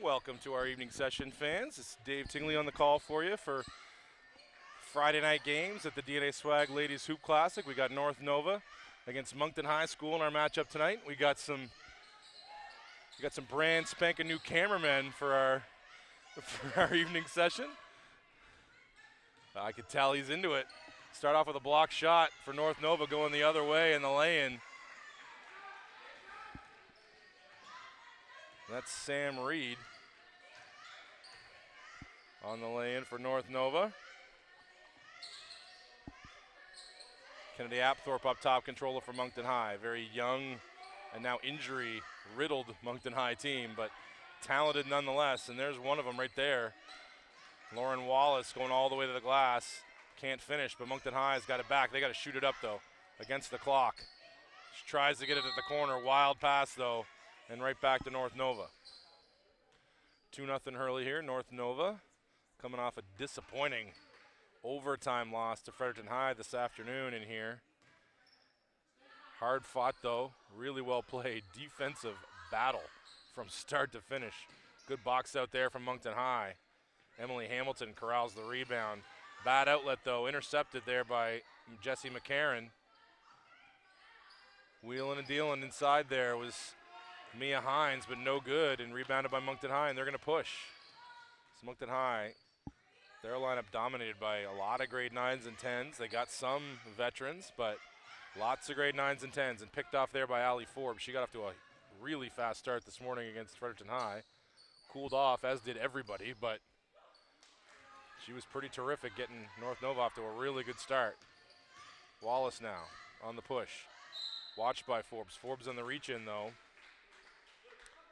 Welcome to our evening session, fans. It's Dave Tingley on the call for you for Friday night games at the DNA Swag Ladies Hoop Classic. We got North Nova against Moncton High School in our matchup tonight. We got some brand spanking new cameramen for our evening session. I could tell he's into it. Start off with a block shot for North Nova going the other way in the lay-in. That's Sam Reed on the lay-in for North Nova. Kennedy Apthorpe up top, controller for Moncton High. Very young and now injury-riddled Moncton High team, but talented nonetheless. And there's one of them right there. Lauren Wallace going all the way to the glass. Can't finish, but Moncton High's got it back. They got to shoot it up, though, against the clock. She tries to get it at the corner. Wild pass, though, and right back to North Nova. 2-0 Hurley here. North Nova coming off a disappointing overtime loss to Fredericton High this afternoon in here. Hard fought, though. Really well played. Defensive battle from start to finish. Good box out there from Moncton High. Emily Hamilton corrals the rebound. Bad outlet, though. Intercepted there by Jessie McCarron. Wheeling and dealing inside there was Mia Hines, but no good, and rebounded by Moncton High, and they're going to push. So Moncton High, their lineup dominated by a lot of grade 9s and 10s. They got some veterans, but lots of grade 9s and 10s, and picked off there by Allie Forbes. She got off to a really fast start this morning against Fredericton High. Cooled off, as did everybody, but she was pretty terrific getting North Nova off to a really good start. Wallace now on the push. Watched by Forbes. Forbes on the reach-in, though.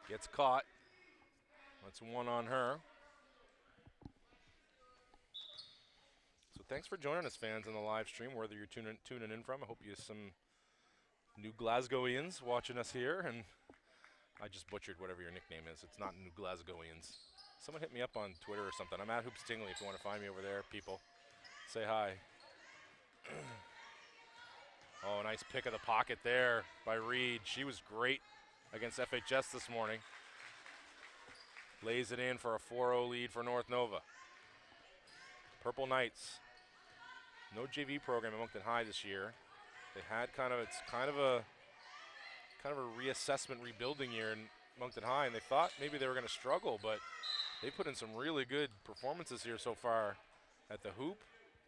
Gets caught. That's one on her. So thanks for joining us, fans, on the live stream, whether you're tuning in from. I hope you have some new Glasgowians watching us here. And I just butchered whatever your nickname is. It's not New Glasgowians. Someone hit me up on Twitter or something. I'm at Hoops Tingley if you want to find me over there, people. Say hi. Oh, nice pick of the pocket there by Reed. She was great against FHS this morning. Lays it in for a 4-0 lead for North Nova. Purple Knights. No JV program at Moncton High this year. They had kind of a reassessment, rebuilding year in Moncton High, and they thought maybe they were going to struggle, but they put in some really good performances here so far at the hoop.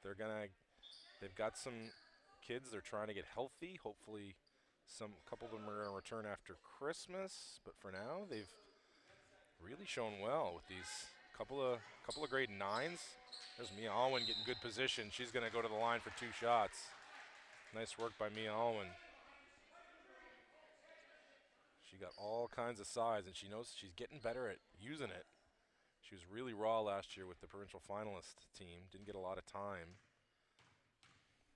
They've got some kids they're trying to get healthy. Hopefully a couple of them are going to return after Christmas, but for now they've really shown well with these couple of grade 9s. There's Mia Alwyn getting good position. She's going to go to the line for 2 shots. Nice work by Mia Alwyn. She got all kinds of size, and she knows she's getting better at using it. She was really raw last year with the provincial finalist team. Didn't get a lot of time.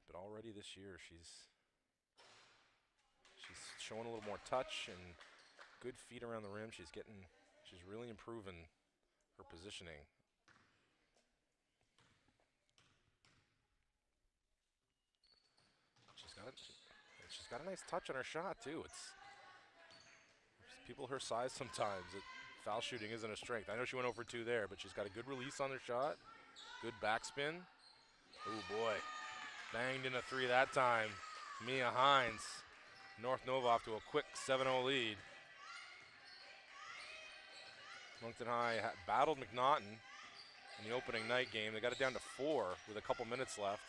But already this year, she's showing a little more touch and good feet around the rim. She's really improving her positioning. She's got a nice touch on her shot too. It's people her size sometimes. Foul shooting isn't a strength. I know she went over 2 there, but she's got a good release on her shot. Good backspin. Oh boy. Banged in a 3 that time. Mia Hines. North Nova off to a quick 7-0 lead. Moncton High battled McNaughton in the opening night game. They got it down to 4 with a couple minutes left.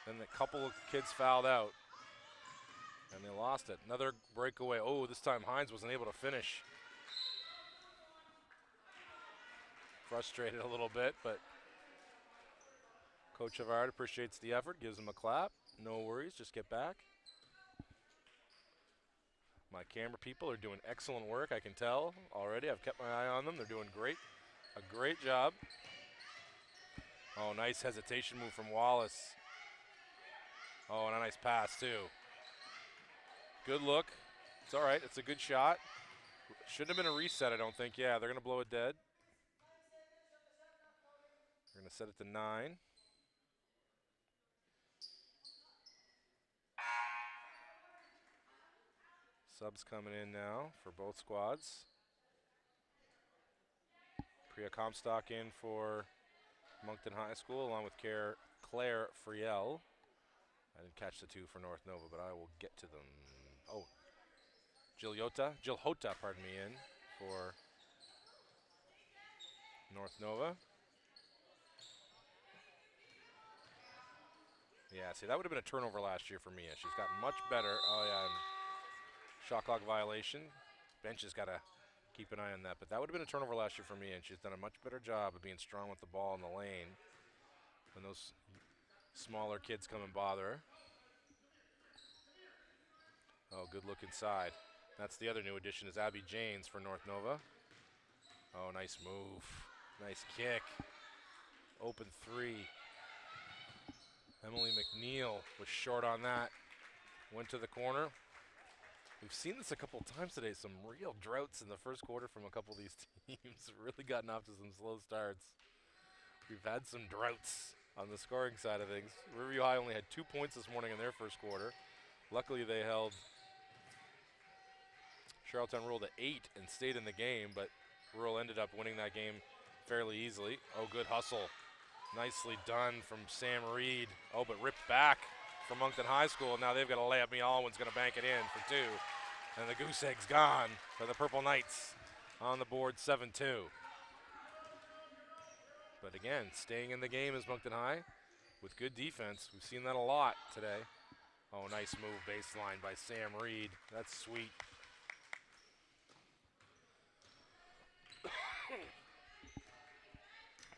Then a couple of kids fouled out, and they lost it. Another breakaway. Oh, this time Hines wasn't able to finish. Frustrated a little bit, but Coach Havard appreciates the effort, gives him a clap. No worries, just get back. My camera people are doing excellent work, I can tell already. I've kept my eye on them. They're doing great, a great job. Oh, nice hesitation move from Wallace. Oh, and a nice pass too. Good look. It's all right, it's a good shot. Shouldn't have been a reset, I don't think. Yeah, they're gonna blow it dead. They're gonna set it to 9. Subs coming in now for both squads. Priya Comstock in for Moncton High School, along with Claire Friel. I didn't catch the two for North Nova, but I will get to them. Oh, Jill Hota, pardon me, in for North Nova. Yeah, see, that would have been a turnover last year for Mia. She's gotten much better. Oh, yeah, and shot clock violation. Bench has got to keep an eye on that. But that would have been a turnover last year for Mia, and she's done a much better job of being strong with the ball in the lane when those smaller kids come and bother her. Oh, good look inside. That's the other new addition is Abby Janes for North Nova. Oh, nice move. Nice kick. Open three. Emily McNeil was short on that. Went to the corner. We've seen this a couple times today. Some real droughts in the first quarter from a couple of these teams. Really gotten off to some slow starts. We've had some droughts on the scoring side of things. Riverview High only had 2 points this morning in their first quarter. Luckily, they held Charlottetown Rural to 8 and stayed in the game, but Rural ended up winning that game fairly easily. Oh, good hustle. Nicely done from Sam Reed. Oh, but ripped back from Moncton High School. Now they've got a layup. Mia Alwyn's going to bank it in for 2. And the goose egg's gone for the Purple Knights on the board, 7-2. But again, staying in the game is Moncton High with good defense. We've seen that a lot today. Oh, nice move baseline by Sam Reed. That's sweet.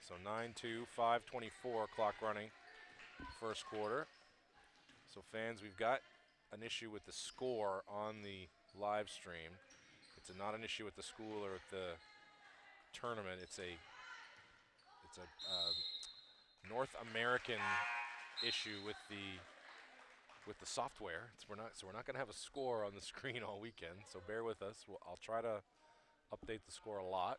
So 9-2, 5:24 clock running, first quarter. So fans, we've got an issue with the score on the live stream. It's not an issue with the school or with the tournament. It's a North American issue with the software. We're not going to have a score on the screen all weekend. So bear with us. I'll try to update the score a lot.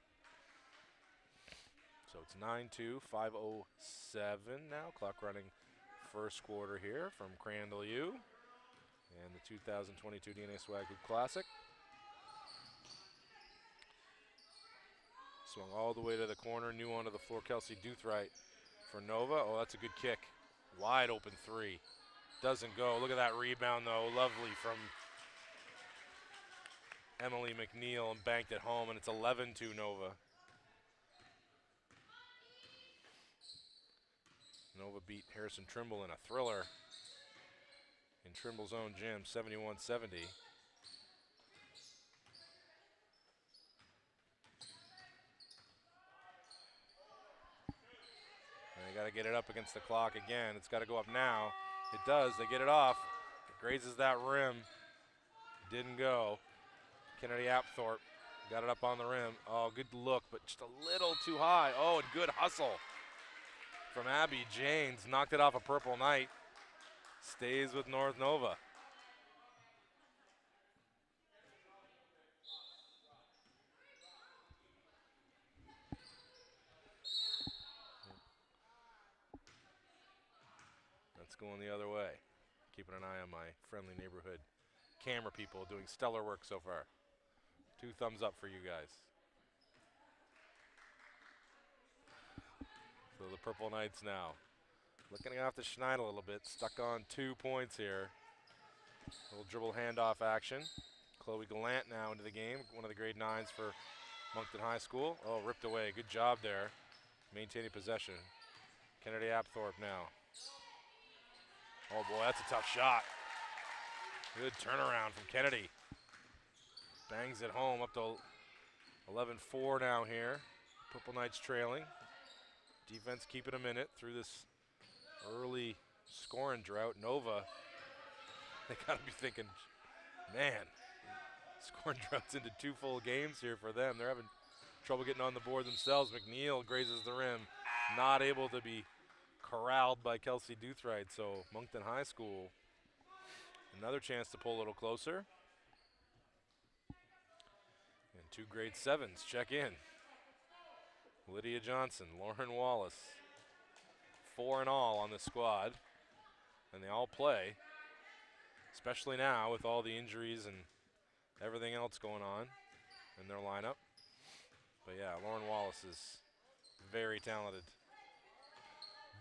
So it's 9-2, 5:07 now. Clock running first quarter here from Crandall U and the 2022 DNA Swag Hoop Classic. Swung all the way to the corner, new onto the floor. Kelsey Duthright for Nova. Oh, that's a good kick. Wide open 3. Doesn't go. Look at that rebound, though. Lovely from Emily McNeil and banked it home, and it's 11-2 Nova. Nova beat Harrison Trimble in a thriller in Trimble's own gym, 71-70. They got to get it up against the clock again. It's got to go up now. It does. They get it off. It grazes that rim. Didn't go. Kennedy Apthorpe got it up on the rim. Oh, good look, but just a little too high. Oh, and good hustle from Abby Janes. Knocked it off a Purple Knight. Stays with North Nova. That's going the other way. Keeping an eye on my friendly neighborhood camera people doing stellar work so far. 2 thumbs up for you guys. So the Purple Knights now looking off the Schneid a little bit. Stuck on 2 points here. Little dribble handoff action. Chloe Gallant now into the game. One of the grade 9s for Moncton High School. Oh, ripped away. Good job there. Maintaining possession. Kennedy Apthorpe now. Oh boy, that's a tough shot. Good turnaround from Kennedy. Bangs it home up to 11-4 now here. Purple Knights trailing. Defense keeping them in it through this early scoring drought. Nova, they gotta be thinking, man, scoring droughts into 2 full games here for them. They're having trouble getting on the board themselves. McNeil grazes the rim. Not able to be corralled by Kelsey Duthright, so Moncton High School, another chance to pull a little closer. And 2 grade 7s check in. Lydia Johnson, Lauren Wallace, 4 in all on this squad, and they all play, especially now with all the injuries and everything else going on in their lineup. But yeah, Lauren Wallace is very talented.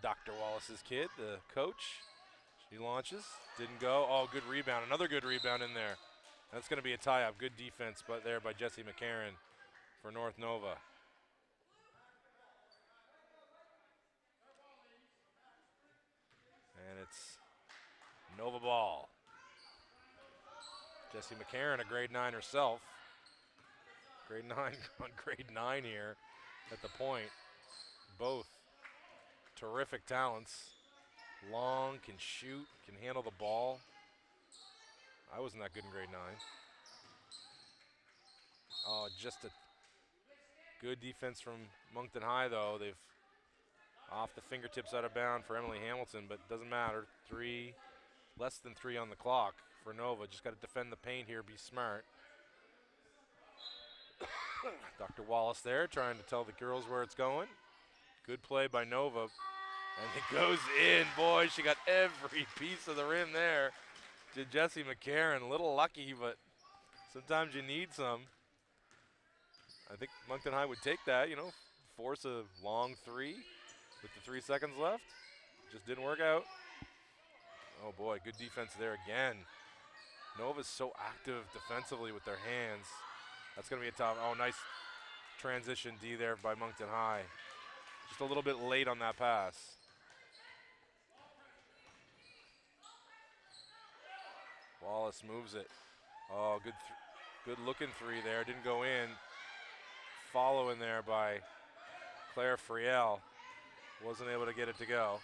Dr. Wallace's kid, the coach. She launches, didn't go. Oh, good rebound, another good rebound in there. That's going to be a tie-up. Good defense but there by Jessie McCarron for North Nova. And it's Nova ball. Jessie McCarron, a grade 9 herself. Grade 9 on grade 9 here at the point. Both terrific talents. Long, can shoot, can handle the ball. I wasn't that good in grade 9. Oh, just a good defense from Moncton High, though. They've off the fingertips out of bound for Emily Hamilton, but doesn't matter. Less than 3 on the clock for Nova. Just got to defend the paint here, be smart. Dr. Wallace there trying to tell the girls where it's going. Good play by Nova. And it goes in. Boy, she got every piece of the rim there to Jessie McCarron. A little lucky, but sometimes you need some. I think Moncton High would take that, you know, force a long 3 with the 3 seconds left. Just didn't work out. Oh boy, good defense there again. Nova's so active defensively with their hands. That's going to be a tough. Oh, nice transition D there by Moncton High. Just a little bit late on that pass. Wallace moves it. Oh, good looking 3 there. Didn't go in. Follow in there by Claire Friel. Wasn't able to get it to go.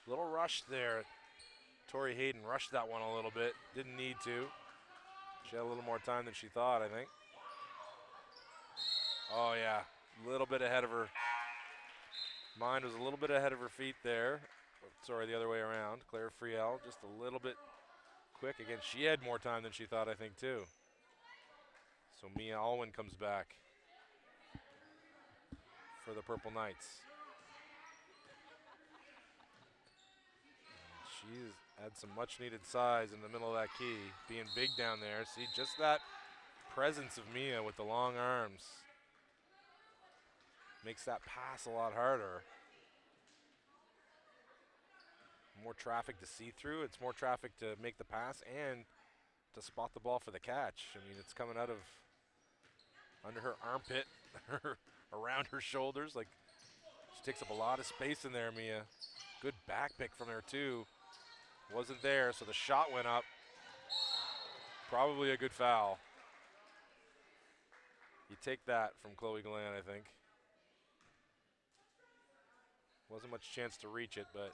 Little rush there. Tori Hayden rushed that one a little bit. Didn't need to. She had a little more time than she thought, I think. Oh, yeah. A little bit ahead of her. Mind was a little bit ahead of her feet there. Sorry, the other way around. Claire Friel just a little bit quick. Again, she had more time than she thought, I think, too. So Mia Alwyn comes back for the Purple Knights. She's had some much-needed size in the middle of that key, being big down there. See, just that presence of Mia with the long arms makes that pass a lot harder. More traffic to see through. It's more traffic to make the pass and to spot the ball for the catch. I mean, it's coming out of under her armpit, around her shoulders. Like, she takes up a lot of space in there, Mia. Good back pick from her, too. Wasn't there, so the shot went up. Probably a good foul. You take that from Chloe Glenn, I think. Wasn't much chance to reach it, but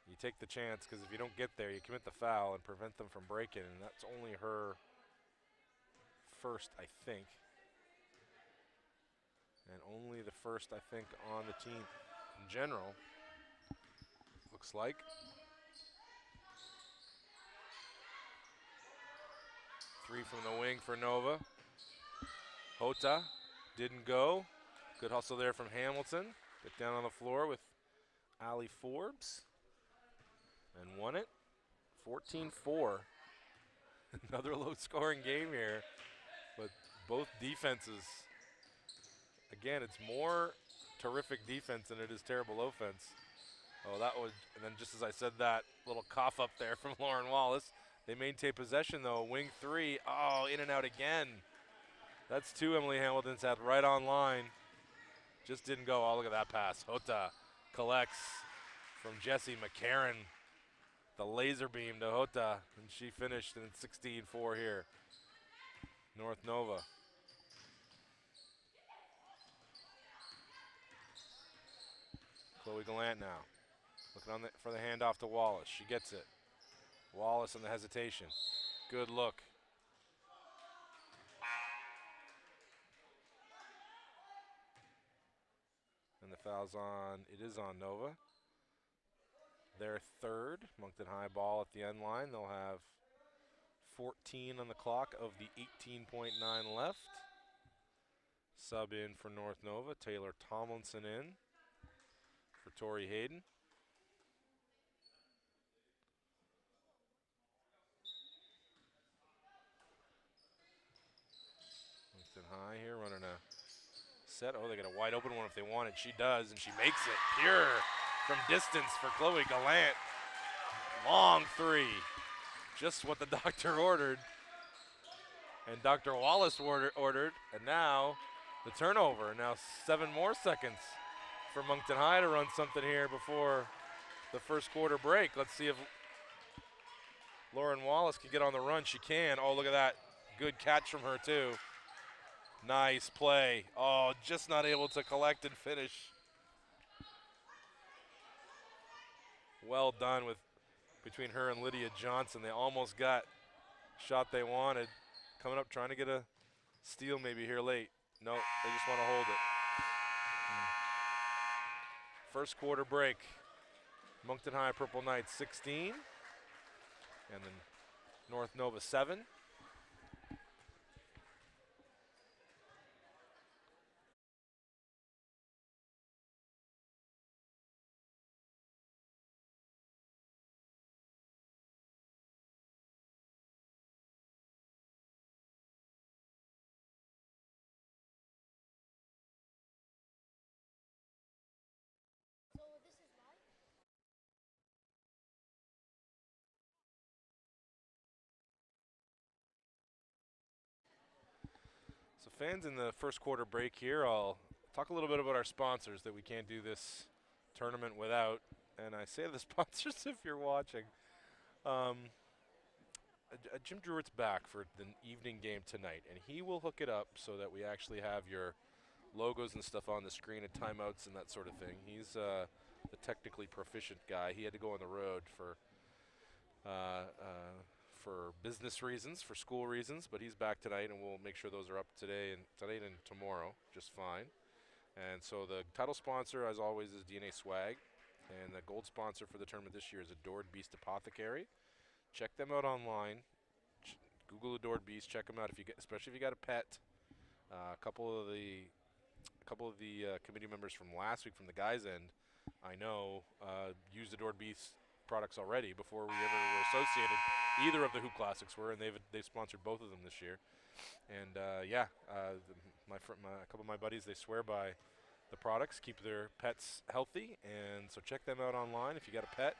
you take the chance, because if you don't get there, you commit the foul and prevent them from breaking, and that's only her first, I think. And only the first, I think, on the team in general, looks like. Three from the wing for Nova. Hota didn't go. Good hustle there from Hamilton. Got down on the floor with Allie Forbes and won it. 14-4. Another low-scoring game here, but both defenses. Again, it's more terrific defense than it is terrible offense. Oh, that was, and then just as I said that, little cough up there from Lauren Wallace. They maintain possession, though. Wing 3. Oh, in and out again. That's 2 Emily Hamilton's had right on line. Just didn't go. Oh, look at that pass. Hota collects from Jessie McCarron. The laser beam to Hota, and she finished in 16-4 here. North Nova. Chloe Gallant now. Looking on for the handoff to Wallace. She gets it. Wallace on the hesitation. Good look. And the foul's on, it is on Nova. Their third, Moncton High ball at the end line. They'll have 14 on the clock of the 18.9 left. Sub in for North Nova. Taylor Tomlinson in for Tori Hayden. Moncton High here running a Set. Oh, they got a wide open one if they want it. She does, and she makes it. Pure from distance for Chloe Gallant. Long three. Just what the doctor ordered. And Dr. Wallace ordered. And now the turnover. Now 7 more seconds for Moncton High to run something here before the first quarter break. Let's see if Lauren Wallace can get on the run. She can. Oh, look at that. Good catch from her, too. Nice play. Oh, just not able to collect and finish. Well done between her and Lydia Johnson. They almost got shot they wanted. Coming up, trying to get a steal maybe here late. No, they just want to hold it. First quarter break. Moncton High Purple Knights 16. And then North Nova 7. So fans, in the first quarter break here, I'll talk a little bit about our sponsors that we can't do this tournament without. And I say the sponsors if you're watching. Jim Druitt's back for the evening game tonight, and he will hook it up so that we actually have your logos and stuff on the screen at timeouts and that sort of thing. He's the technically proficient guy. He had to go on the road for business reasons, for school reasons, but he's back tonight, and we'll make sure those are up tonight and tomorrow, just fine. And so the title sponsor, as always, is DNA Swag, and the gold sponsor for the tournament this year is Adored Beast Apothecary. Check them out online. Google Adored Beast. Check them out especially if you got a pet. A couple of the committee members from last week from the guys' end, I know, used Adored Beast products already before we ever were associated. Either of the Hoop Classics were, and they've sponsored both of them this year. And a couple of my buddies, they swear by the products, keep their pets healthy, and so check them out online if you got a pet.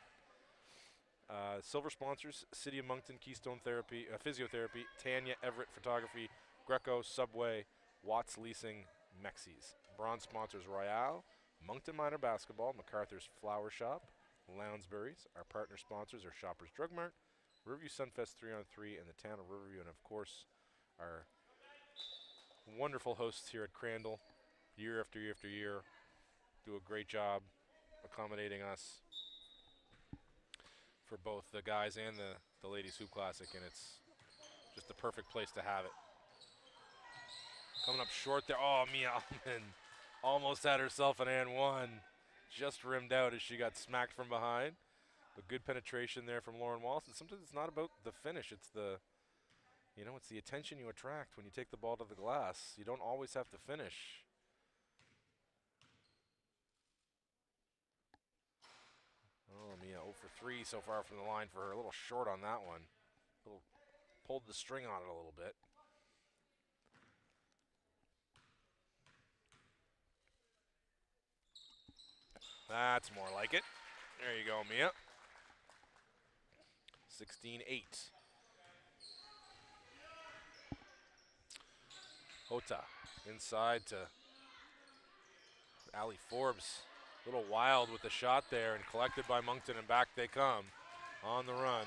Silver sponsors: City of Moncton, Keystone Therapy, Physiotherapy, Tanya Everett Photography, Greco, Subway, Watts Leasing, Mexies. Bronze sponsors: Royale, Moncton Minor Basketball, MacArthur's Flower Shop, Lounsbury's. Our partner sponsors are Shoppers Drug Mart, Riverview Sunfest 3-on-3, and the town of Riverview, and of course our wonderful hosts here at Crandall, year after year after year, do a great job accommodating us for both the guys and the ladies Hoop Classic, and it's just the perfect place to have it. Coming up short there. Oh, Mia Allman almost had herself an and one. Just rimmed out as she got smacked from behind. But good penetration there from Lauren Wallace. And sometimes it's not about the finish. It's it's the attention you attract when you take the ball to the glass. You don't always have to finish. Oh, Mia 0 for 3 so far from the line for her. A little short on that one. Pulled the string on it a little bit. That's more like it. There you go, Mia. 16-8. Hota inside to Allie Forbes. A little wild with the shot there, and collected by Moncton, and back they come on the run.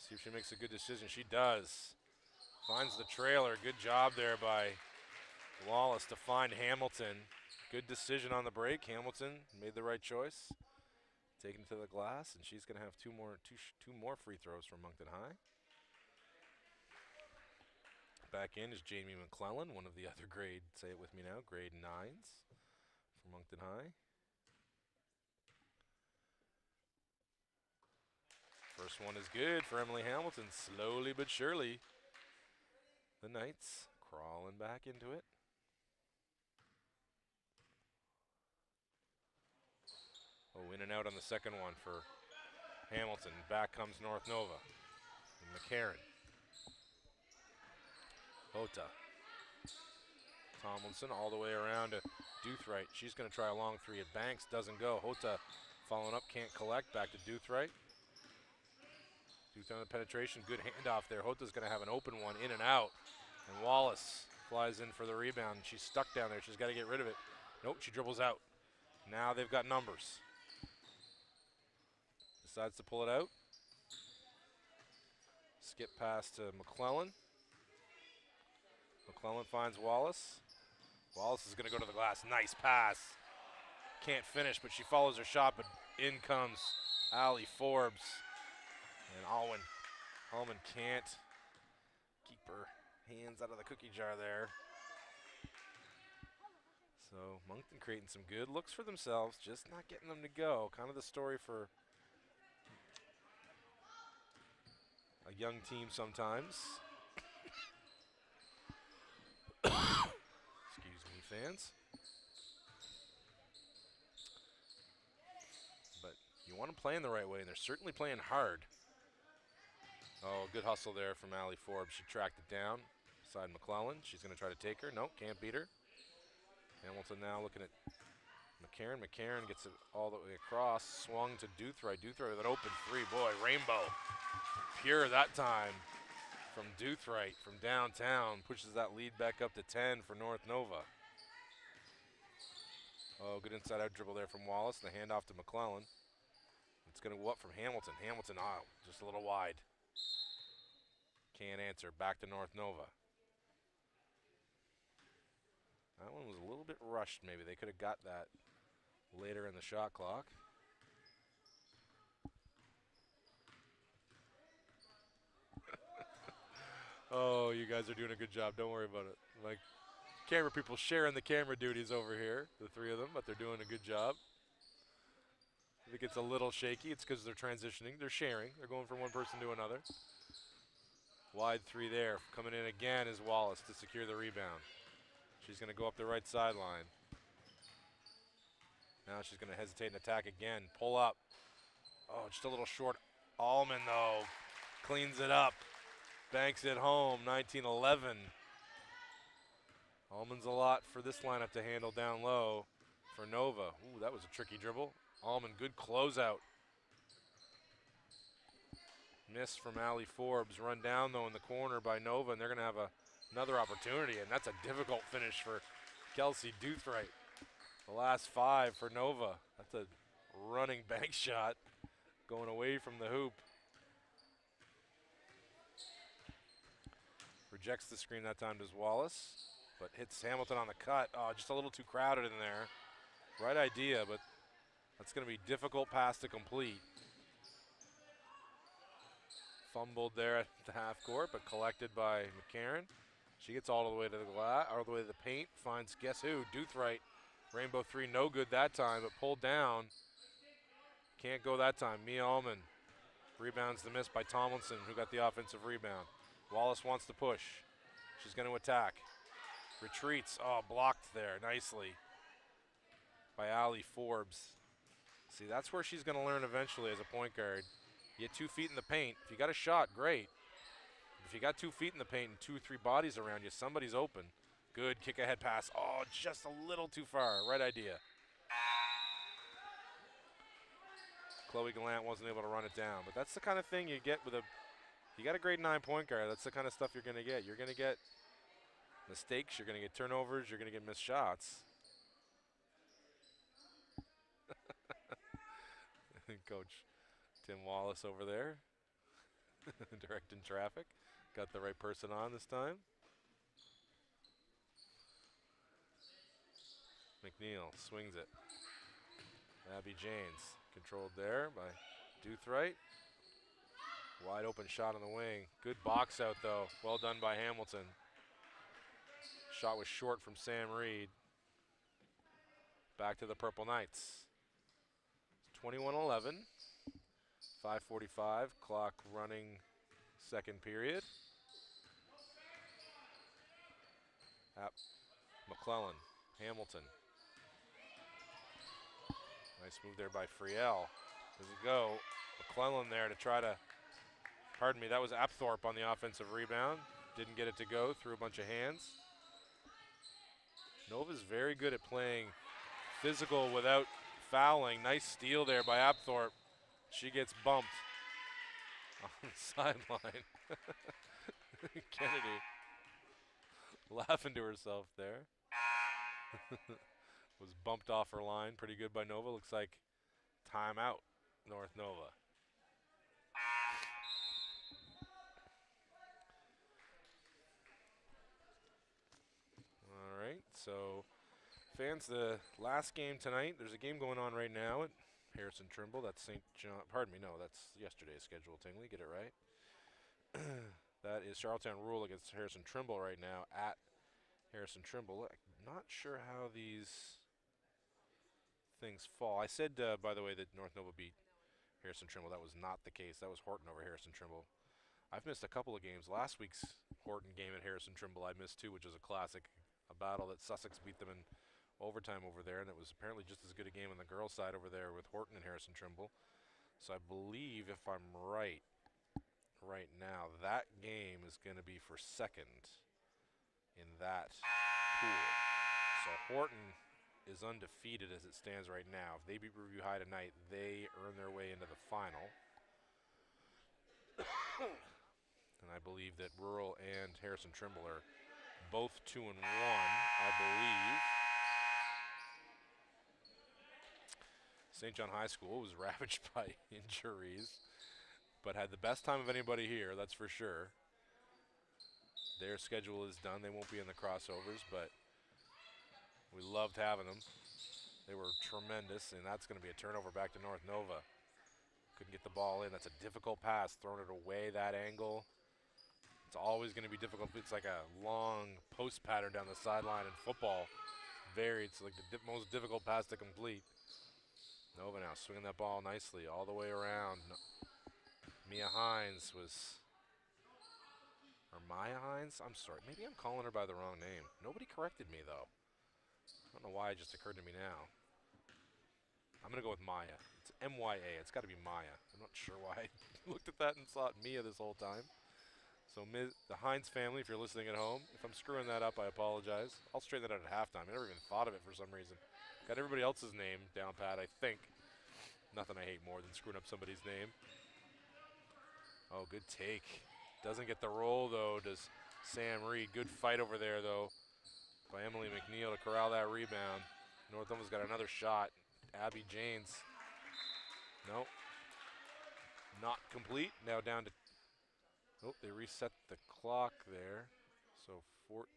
See if she makes a good decision. She does. Finds the trailer. Good job there by Wallace to find Hamilton. Good decision on the break. Hamilton made the right choice. Taken to the glass, and she's going to have two more free throws from Moncton High. Back in is Jamie McClellan, one of the other grade, say it with me now, grade 9s from Moncton High. First one is good for Emily Hamilton. Slowly but surely, the Knights crawling back into it. Oh, in and out on the second one for Hamilton. Back comes North Nova. And McCarran. Hota Tomlinson all the way around to Doothright. She's going to try a long three at Banks. Doesn't go. Hota following up. Can't collect. Back to Doothright. Doothright on the penetration. Good handoff there. Hota's going to have an open one in and out. And Wallace flies in for the rebound. She's stuck down there. She's got to get rid of it. Nope, she dribbles out. Now they've got numbers. Decides to pull it out. Skip pass to McClellan. McClellan finds Wallace. Wallace is going to go to the glass. Nice pass. Can't finish, but she follows her shot, but in comes Allie Forbes. And Allman can't keep her hands out of the cookie jar there. So Moncton creating some good looks for themselves, just not getting them to go. Kind of the story for a young team sometimes. Excuse me, fans. But you want them playing the right way, and they're certainly playing hard. Oh, good hustle there from Allie Forbes. She tracked it down. Side McClellan. She's going to try to take her. Nope, can't beat her. Hamilton now looking at McCarron. McCarron gets it all the way across. Swung to Doothright. Doothright with an open three. Boy, rainbow. Pure that time from Doothright from downtown. Pushes that lead back up to 10 for North Nova. Oh, good inside out dribble there from Wallace. The handoff to McClellan. It's going to go up from Hamilton. Hamilton, just a little wide. Can't answer. Back to North Nova. That one was a little bit rushed, maybe. They could have got that later in the shot clock. Oh, you guys are doing a good job. Don't worry about it. Like, camera people sharing the camera duties over here, the three of them, but they're doing a good job. If it gets a little shaky, it's because they're transitioning. They're sharing. They're going from one person to another. Wide three there. Coming in again is Wallace to secure the rebound. She's going to go up the right sideline. Now she's going to hesitate and attack again. Pull up. Oh, just a little short. Allman, though, cleans it up. Banks it home, 19-11. Allman's a lot for this lineup to handle down low for Nova. Ooh, that was a tricky dribble. Allman, good closeout. Miss from Allie Forbes. Run down, though, in the corner by Nova, and they're going to have another opportunity, and that's a difficult finish for Kelsey Doothright. The last five for Nova. That's a running bank shot going away from the hoop. Rejects the screen that time, does Wallace, but hits Hamilton on the cut. Oh, just a little too crowded in there. Right idea, but that's going to be difficult pass to complete. Fumbled there at the half court, but collected by McCarron. She gets all the way to the glass, all the way to the paint. Finds guess who? Doothright. Rainbow three, no good that time, but pulled down. Can't go that time. Mia Allman rebounds the miss by Tomlinson, who got the offensive rebound. Wallace wants to push. She's going to attack. Retreats. Oh, blocked there nicely by Allie Forbes. See, that's where she's going to learn eventually as a point guard. You get 2 feet in the paint. If you got a shot, great. If you got 2 feet in the paint and 2 or 3 bodies around you, somebody's open. Good kick ahead pass. Oh, just a little too far. Right idea. Chloe Gallant wasn't able to run it down. But that's the kind of thing you get with you got a grade 9 point guard. That's the kind of stuff you're going to get. You're going to get mistakes. You're going to get turnovers. You're going to get missed shots. Coach Tim Wallace over there, directing traffic. Got the right person on this time. McNeil swings it. Abby Janes controlled there by Doothright. Wide open shot on the wing. Good box out though. Well done by Hamilton. Shot was short from Sam Reed. Back to the Purple Knights. 21-11. 5:45, clock running, second period. McClellan, Hamilton. Nice move there by Friel. Does it go? McClellan there to try to, pardon me, that was Apthorpe on the offensive rebound. Didn't get it to go, through a bunch of hands. Nova's very good at playing physical without fouling. Nice steal there by Apthorpe. She gets bumped on the sideline. Kennedy laughing to herself there. Was bumped off her line. Pretty good by Nova. Looks like timeout, North Nova. All right, so fans, the last game tonight, there's a game going on right now at Harrison Trimble. That's St. John, pardon me, no, that's yesterday's schedule, Tingley, get it right. That is Charlottetown Rural against Harrison Trimble right now at Harrison Trimble. I'm not sure how these things fall. I said, by the way, that North Nova beat Harrison Trimble. That was not the case. That was Horton over Harrison Trimble. I've missed a couple of games. Last week's Horton game at Harrison Trimble I missed too, which was a classic, a battle that Sussex beat them in overtime over there, and it was apparently just as good a game on the girls' side over there with Horton and Harrison Trimble. So I believe, if I'm right now, that game is going to be for second in that pool. So Horton is undefeated as it stands right now. If they beat Riverview High tonight, they earn their way into the final. And I believe that Rural and Harrison Trimble are both 2-1, I believe. St. John High School was ravaged by injuries, but had the best time of anybody here, that's for sure. Their schedule is done. They won't be in the crossovers, but we loved having them. They were tremendous, and that's going to be a turnover back to North Nova. Couldn't get the ball in. That's a difficult pass, throwing it away that angle. It's always going to be difficult. It's like a long post pattern down the sideline in football. It's like the most difficult pass to complete. Nova now swinging that ball nicely all the way around. Mia Hines was, or Maya Hines? I'm sorry. Maybe I'm calling her by the wrong name. Nobody corrected me, though. I don't know why it just occurred to me now. I'm going to go with Maya. It's M-Y-A. It's got to be Maya. I'm not sure why I looked at that and thought Mia this whole time. So the Hines family, if you're listening at home, if I'm screwing that up, I apologize. I'll straighten that out at halftime. I never even thought of it for some reason. Got everybody else's name down pat, I think. Nothing I hate more than screwing up somebody's name. Oh, good take. Doesn't get the roll, though, does Sam Reed. Good fight over there, though, by Emily McNeil to corral that rebound. North Nova's got another shot. Abby Janes. Nope. Not complete. Now down to, oh, they reset the clock there. So 14,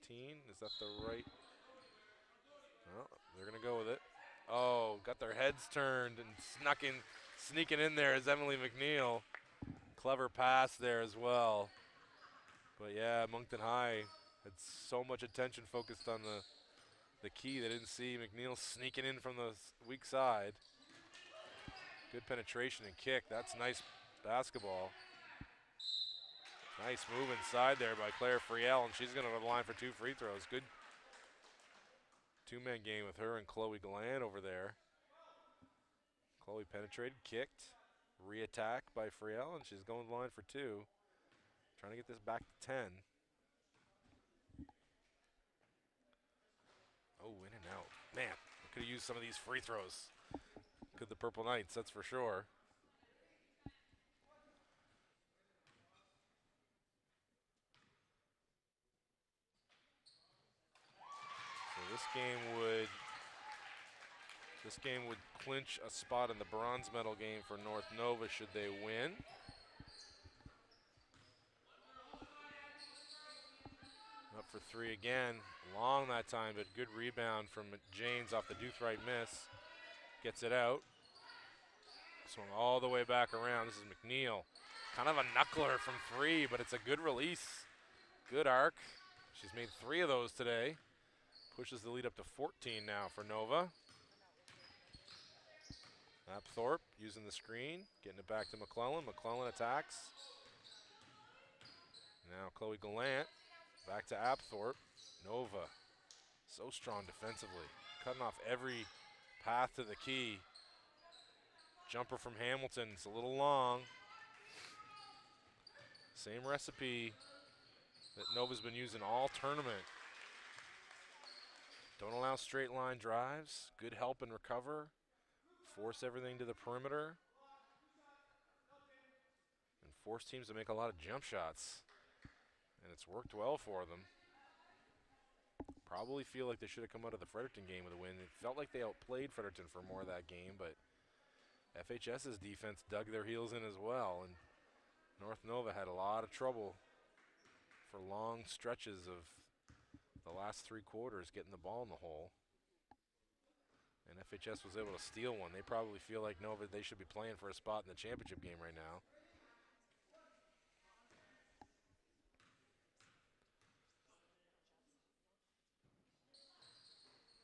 is that the right? Well, they're going to go with it. Oh, got their heads turned and sneaking in there is Emily McNeil. Clever pass there as well. But yeah, Moncton High had so much attention focused on the key. They didn't see McNeil sneaking in from the weak side. Good penetration and kick. That's nice basketball. Nice move inside there by Claire Friel, and she's going to the line for 2 free throws. Good two-man game with her and Chloe Gallant over there. Chloe penetrated, kicked, re-attack by Friel, and she's going to the line for 2. Trying to get this back to 10. Oh, in and out. Man, I could have used some of these free throws. Could the Purple Knights, that's for sure. So this game would clinch a spot in the bronze medal game for North Nova should they win. Up for 3 again. Long that time, but good rebound from Janes off the Doothright miss. Gets it out. Swung all the way back around. This is McNeil. Kind of a knuckler from 3, but it's a good release. Good arc. She's made 3 of those today. Pushes the lead up to 14 now for Nova. Apthorpe using the screen, getting it back to McClellan. McClellan attacks. Now Chloe Gallant. Back to Apthorpe. Nova, so strong defensively. Cutting off every path to the key. Jumper from Hamilton, it's a little long. Same recipe that Nova's been using all tournament. Don't allow straight line drives. Good help and recover. Force everything to the perimeter. And force teams to make a lot of jump shots. And it's worked well for them. Probably feel like they should have come out of the Fredericton game with a win. It felt like they outplayed Fredericton for more of that game, but FHS's defense dug their heels in as well. And North Nova had a lot of trouble for long stretches of the last 3 quarters getting the ball in the hole. And FHS was able to steal one. They probably feel like Nova, they should be playing for a spot in the championship game right now.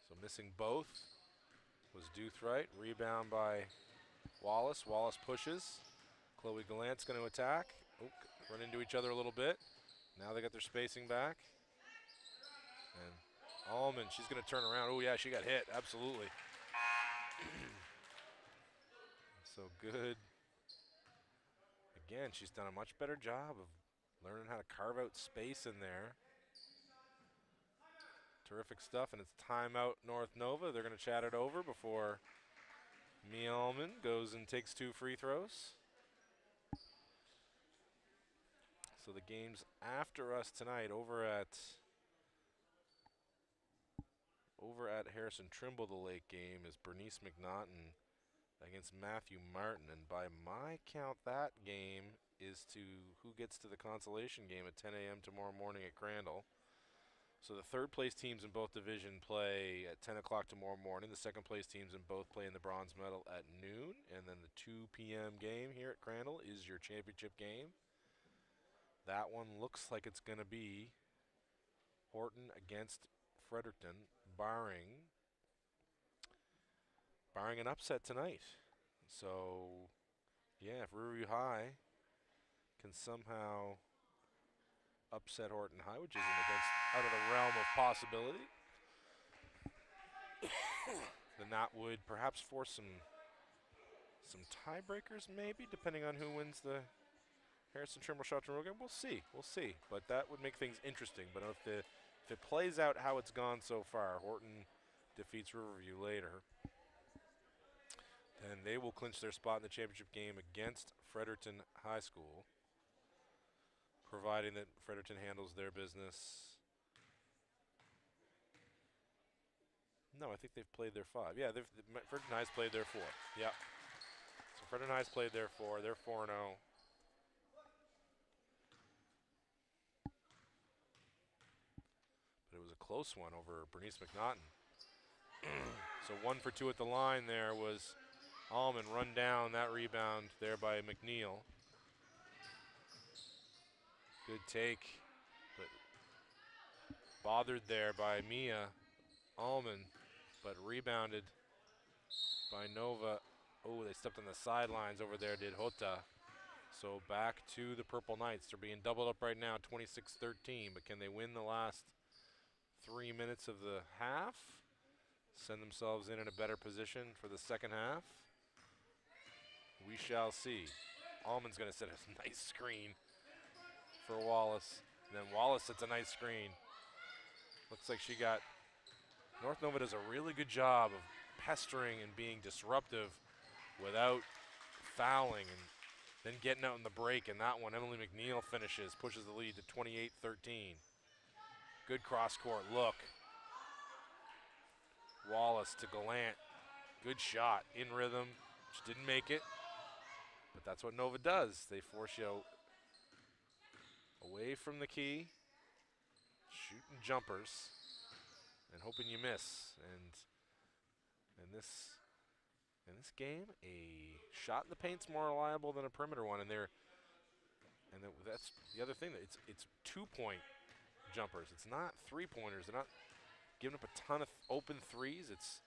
So missing both was Doothright. Rebound by Wallace. Wallace pushes. Chloe Gallant's going to attack. Oh, run into each other a little bit. Now they got their spacing back. And Allman, she's going to turn around. Oh, yeah, she got hit. Absolutely. So good. Again, she's done a much better job of learning how to carve out space in there. Terrific stuff, and it's timeout North Nova. They're going to chat it over before Mia Allman goes and takes 2 free throws. So the games after us tonight over at Harrison Trimble, the late game, is Bernice McNaughton against Matthew Martin. And by my count, that game is to who gets to the consolation game at 10 a.m. tomorrow morning at Crandall. So the third place teams in both division play at 10 o'clock tomorrow morning. The second place teams in both play in the bronze medal at noon. And then the 2 p.m. game here at Crandall is your championship game. That one looks like it's going to be Horton against Fredericton, barring an upset tonight. So, yeah, if Riverview High can somehow upset Horton High, which isn't out of the realm of possibility, then that would perhaps force some tiebreakers, maybe, depending on who wins the Harrison Trimble Shotton game. We'll see. But that would make things interesting. But if it plays out how it's gone so far, Horton defeats Riverview later, then they will clinch their spot in the championship game against Fredericton High School, providing that Fredericton handles their business. No, I think they've played their 5. Yeah, Fredericton High's played their 4. Yeah. So Fredericton High's played their 4. They're 4-0. But it was a close one over Bernice McNaughton. So 1 for 2 at the line there was Allman, run down that rebound there by McNeil. Good take, but bothered there by Mia Allman, but rebounded by Nova. Oh, they stepped on the sidelines over there, did Hota. So back to the Purple Knights. They're being doubled up right now, 26-13, but can they win the last 3 minutes of the half? Send themselves in a better position for the second half? We shall see. Allman's going to set a nice screen for Wallace. And then Wallace sets a nice screen. Looks like she got... North Nova does a really good job of pestering and being disruptive without fouling and then getting out in the break. And that one, Emily McNeil finishes, pushes the lead to 28-13. Good cross-court look. Wallace to Gallant. Good shot in rhythm. She didn't make it. But that's what Nova does. They force you away from the key, shooting jumpers, and hoping you miss. And in this game, a shot in the paint's more reliable than a perimeter one. That's the other thing. It's 2-point jumpers. It's not 3-pointers. They're not giving up a ton of open threes. It's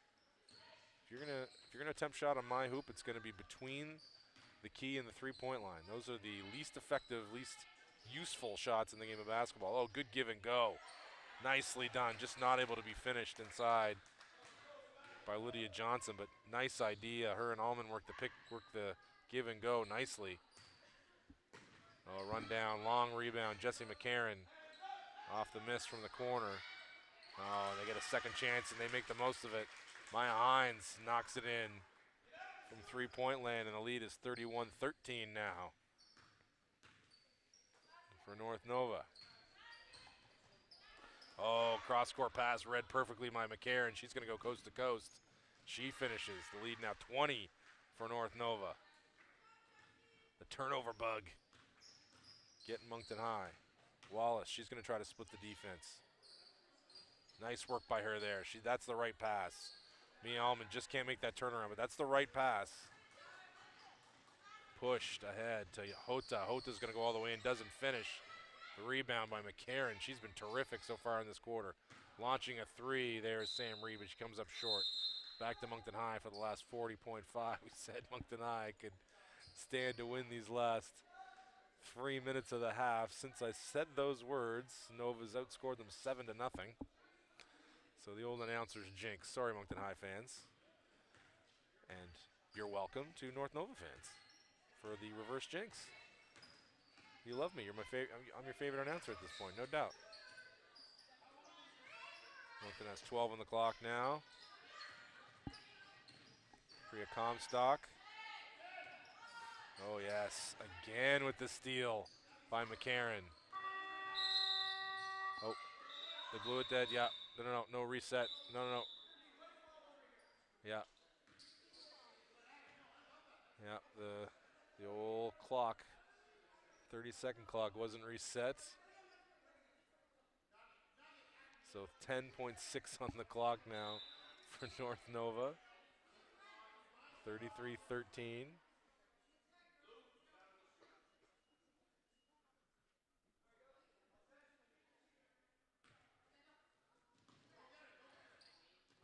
if you're gonna attempt shot on my hoop, it's gonna be between the key and the 3-point line. Those are the least effective, least useful shots in the game of basketball. Oh, good give and go. Nicely done. Just not able to be finished inside by Lydia Johnson, but nice idea. Her and Allman work the give and go nicely. Oh, run down, long rebound. Jessie McCarran off the miss from the corner. Oh, and they get a second chance, and they make the most of it. Maya Hines knocks it in from three-point land, and the lead is 31-13 now for North Nova. Oh, cross-court pass read perfectly by McCarron. She's going to go coast to coast. She finishes. The lead now 20 for North Nova. The turnover bug getting Moncton High. Wallace, she's going to try to split the defense. Nice work by her there. That's the right pass. Mia Allman just can't make that turnaround, but that's the right pass. Pushed ahead to Hota. Hota's going to go all the way and doesn't finish. The rebound by McCarron. She's been terrific so far in this quarter. Launching a three, there's Sam Reed, but she comes up short. Back to Moncton High for the last 40.5. We said Moncton High could stand to win these last 3 minutes of the half. Since I said those words, Nova's outscored them 7-0. So the old announcer's jinx. Sorry, Moncton High fans. And you're welcome to North Nova fans for the reverse jinx. You love me. You're my favorite. I'm your favorite announcer at this point, no doubt. Moncton has 12 on the clock now. Priya Comstock. Oh, yes. Again with the steal by McCarron. Oh, they blew it dead. Yeah. No reset. No. Yeah. Yeah, the old clock, 30-second clock wasn't reset. So 10.6 on the clock now for North Nova. 33-13.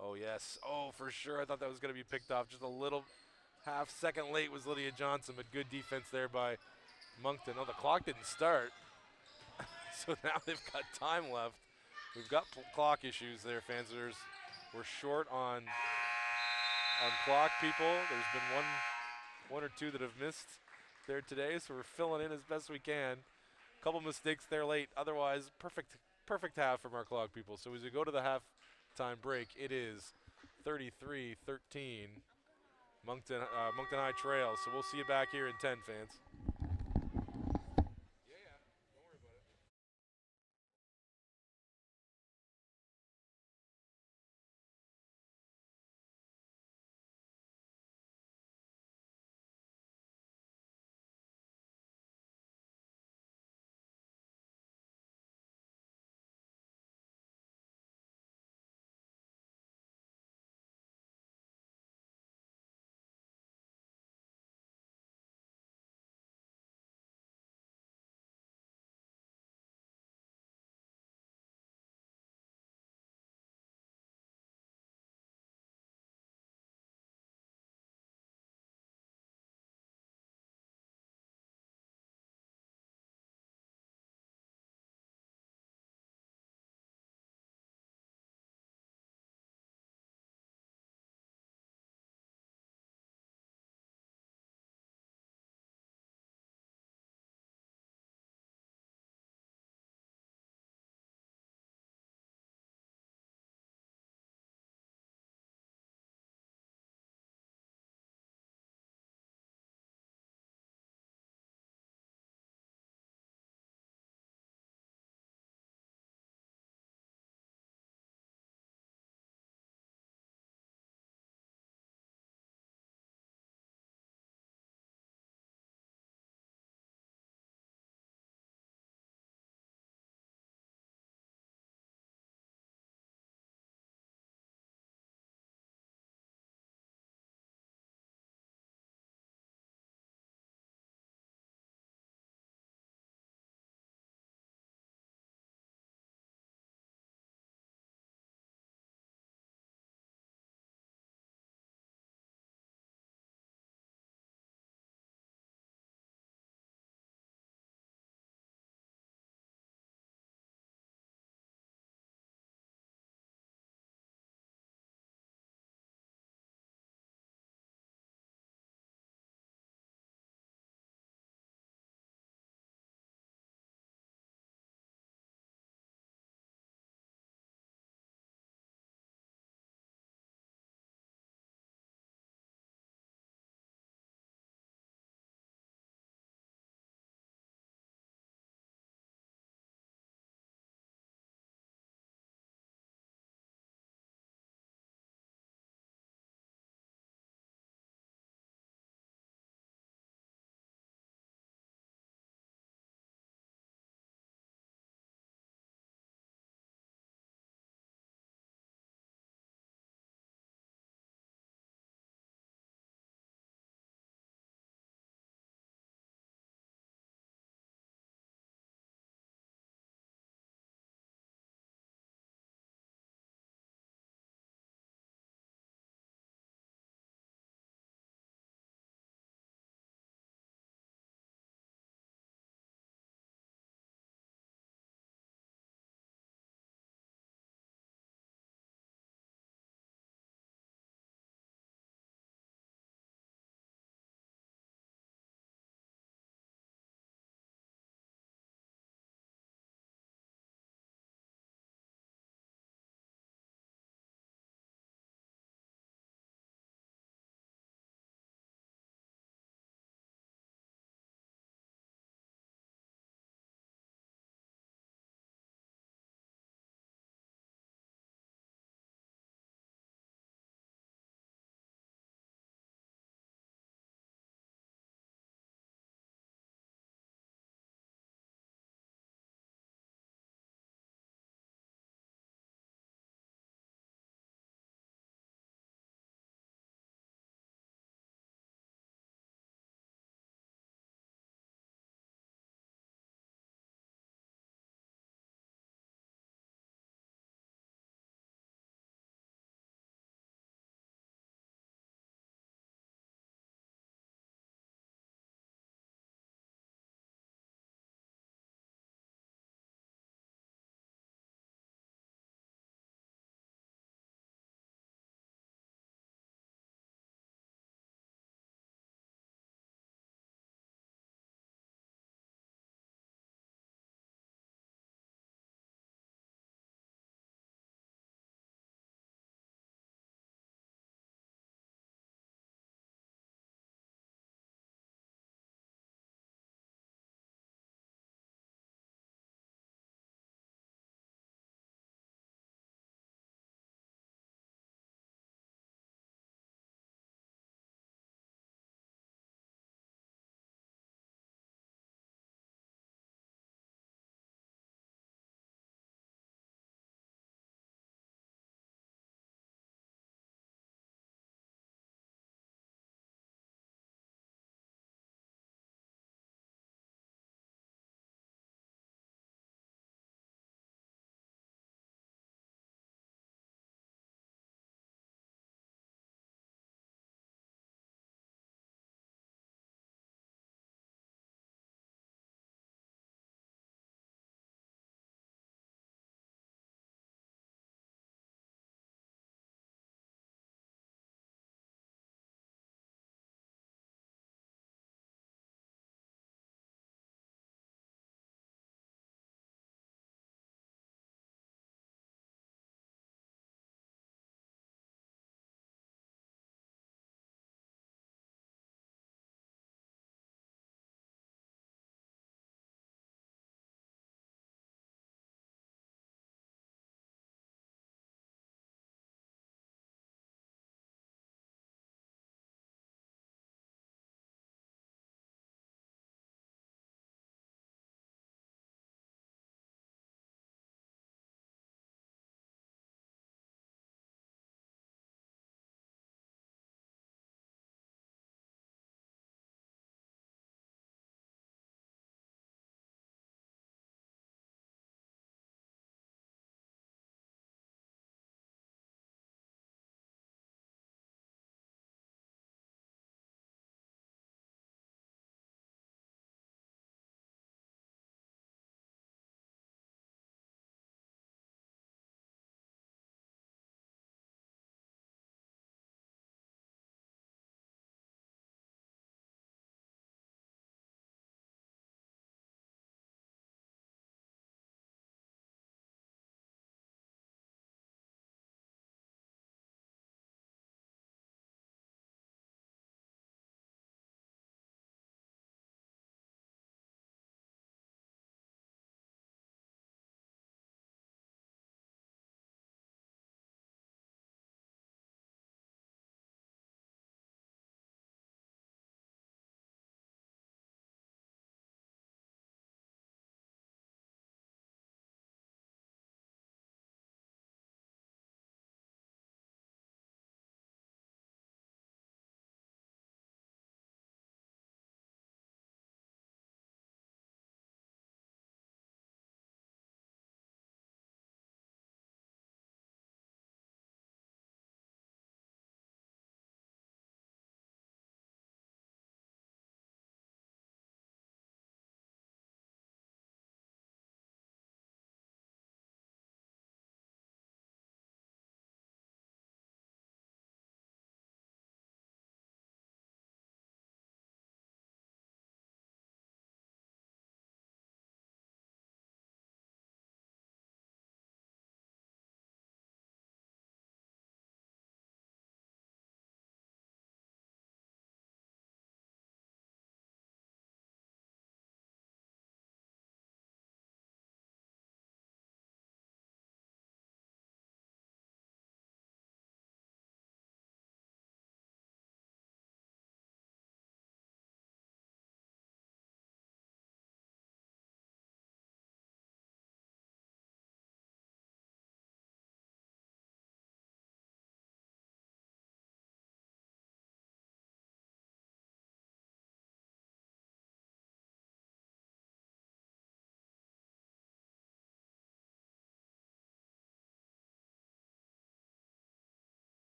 Oh, yes. Oh, for sure. I thought that was going to be picked off. Just a little half second late was Lydia Johnson, but good defense there by Moncton. Oh, the clock didn't start. So now they've got time left. We've got clock issues there, fans. We're short on clock people. There's been one or two that have missed there today, so we're filling in as best we can. A couple mistakes there late. Otherwise, perfect half from our clock people. So as we go to the halftime break, it is 33-13. Moncton High trails. So we'll see you back here in 10, fans.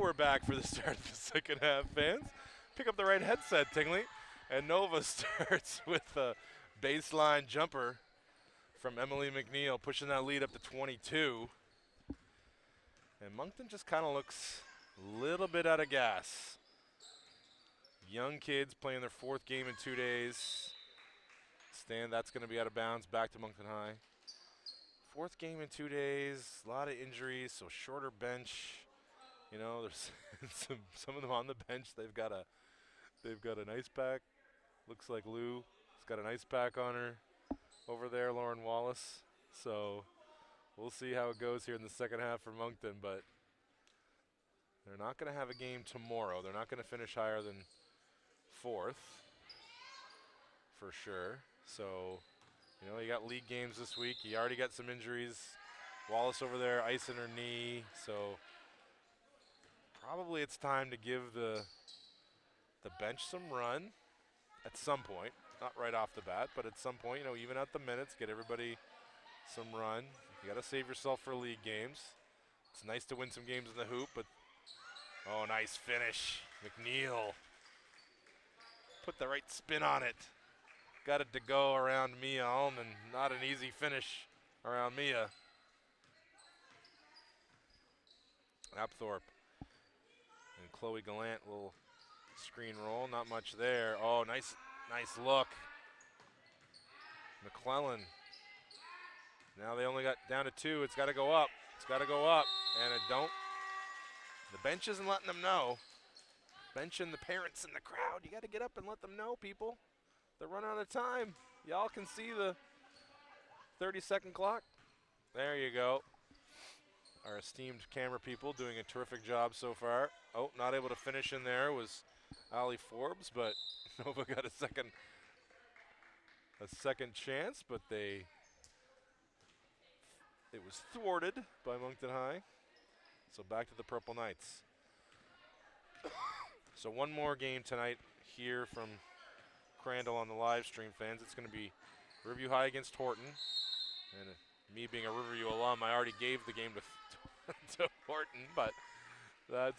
we're back for the start of the second half, fans. Pick up the right headset, Tingley. And Nova starts with a baseline jumper from Emily McNeil, pushing that lead up to 22. And Moncton just kind of looks a little bit out of gas. Young kids playing their 4th game in 2 days. That's going to be out of bounds, back to Moncton High. 4th game in 2 days, a lot of injuries, so shorter bench. You know, there's some of them on the bench. They've got an ice pack. Looks like Lou has got an ice pack on her over there, Lauren Wallace. So we'll see how it goes here in the second half for Moncton, but they're not going to have a game tomorrow. They're not going to finish higher than 4th for sure. So, you know, you got league games this week. You already got some injuries. Wallace over there, ice in her knee. So probably it's time to give the bench some run at some point. Not right off the bat, but at some point, you know, even out the minutes, get everybody some run. You got to save yourself for league games. It's nice to win some games in the hoop, but oh, nice finish. McNeil put the right spin on it. Got it to go around Mia Allman. Not an easy finish around Mia. Apthorpe and Chloe Gallant will screen roll. Not much there. Oh, nice look. McClellan. Now they only got down to 2. It's got to go up. It's got to go up, and it don't. The bench isn't letting them know. Bench and the parents in the crowd. You got to get up and let them know, people. They're running out of time. Y'all can see the 30-second clock. There you go. Our esteemed camera people doing a terrific job so far. Oh, not able to finish in there was Allie Forbes, but Nova got a second chance, but it was thwarted by Moncton High. So back to the Purple Knights. So one more game tonight here from Crandall on the live stream, fans. It's going to be Riverview High against Horton. And me being a Riverview alum, I already gave the game to Horton, but that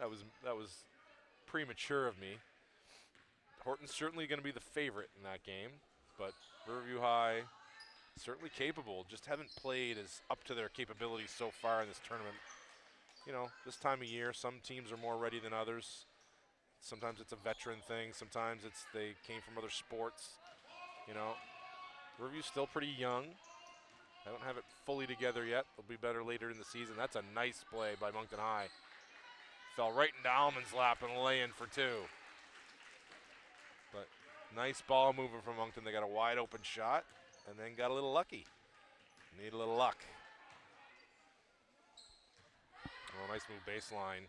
was premature of me. Horton's certainly going to be the favorite in that game, but Riverview High certainly capable. Just haven't played as up to their capabilities so far in this tournament. You know, this time of year, some teams are more ready than others. Sometimes it's a veteran thing. Sometimes it's they came from other sports. You know, Riverview's still pretty young. I don't have it fully together yet. They'll be better later in the season. That's a nice play by Moncton High. Fell right into Alman's lap and lay in for 2. But nice ball movement from Moncton. They got a wide open shot and then got a little lucky. Need a little luck. Oh, nice move baseline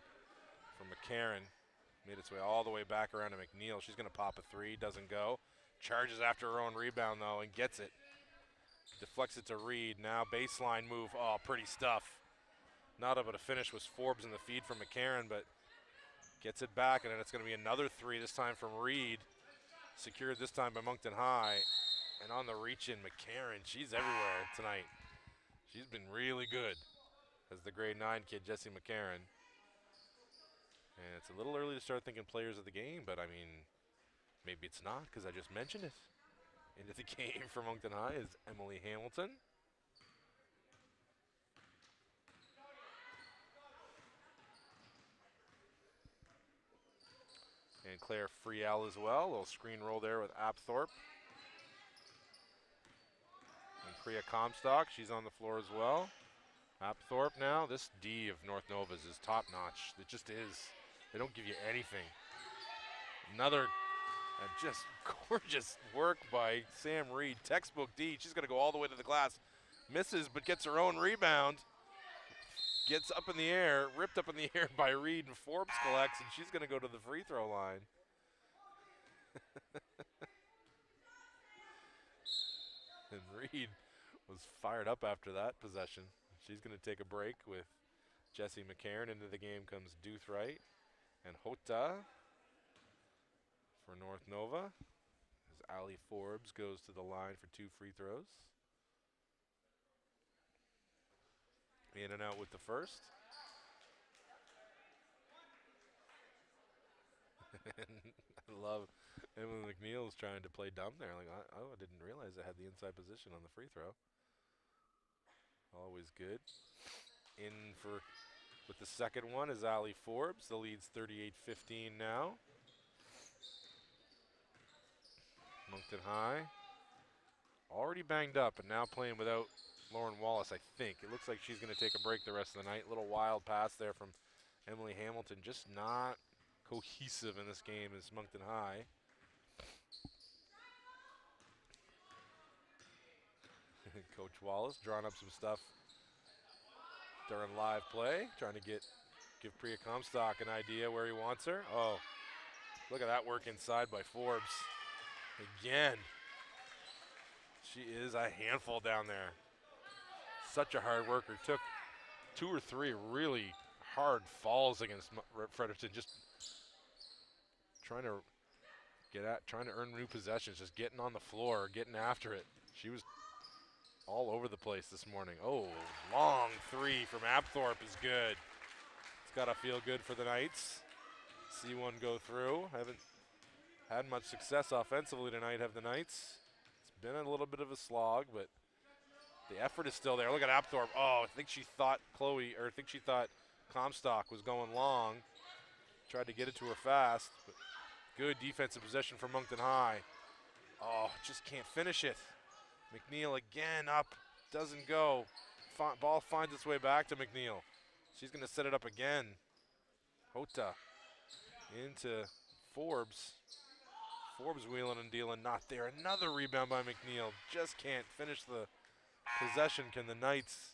from McCarran. Made its way all the way back around to McNeil. She's going to pop a 3. Doesn't go. Charges after her own rebound, though, and gets it. Deflects it to Reed. Now baseline move. Oh, pretty stuff. Not able to finish was Forbes in the feed from McCarran, but gets it back, and then it's going to be another 3, this time from Reed. Secured this time by Moncton High. And on the reach in, McCarran. She's everywhere tonight. She's been really good as the grade 9 kid, Jessie McCarran. And it's a little early to start thinking players of the game, but I mean, maybe it's not because I just mentioned it. Into the game for Moncton High is Emily Hamilton. And Claire Friel as well. A little screen roll there with Apthorpe. And Priya Comstock, she's on the floor as well. Apthorpe now. This D of North Nova's is top notch. It just is. They don't give you anything. Another just gorgeous work by Sam Reed. Textbook D. She's going to go all the way to the glass. Misses, but gets her own rebound. Gets up in the air, ripped up in the air by Reed, and Forbes collects, and she's going to go to the free throw line. And Reed was fired up after that possession. She's going to take a break with Jessie McCarran. Into the game comes Doothright and Hota for North Nova. As Allie Forbes goes to the line for 2 free throws. In and out with the first. love Emily McNeil's trying to play dumb there. Like, I didn't realize I had the inside position on the free throw. Always good. In for with the second one is Allie Forbes. The lead's 38-15 now. Moncton High already banged up and now playing without Lauren Wallace, I think. It looks like she's going to take a break the rest of the night. Little wild pass there from Emily Hamilton. Just not cohesive in this game as Moncton High. Coach Wallace drawing up some stuff during live play, trying to give Priya Comstock an idea where he wants her. Oh, look at that work inside by Forbes. Again, she is a handful down there. Such a hard worker. Took 2 or 3 really hard falls against Fredericton, just trying to earn new possessions, just getting on the floor, getting after it. She was all over the place this morning. Oh, long 3 from Apthorpe is good. It's got to feel good for the Knights. See one go through. Haven't had much success offensively tonight, have the Knights. It's been a little bit of a slog, but the effort is still there. Look at Apthorpe. Oh, I think she thought Comstock was going long. Tried to get it to her fast, but good defensive possession for Moncton High. Oh, just can't finish it. McNeil again up, doesn't go. Ball finds its way back to McNeil. She's going to set it up again. Hota into Forbes. Forbes wheeling and dealing, not there. Another rebound by McNeil. Just can't finish the possession. Can the Knights,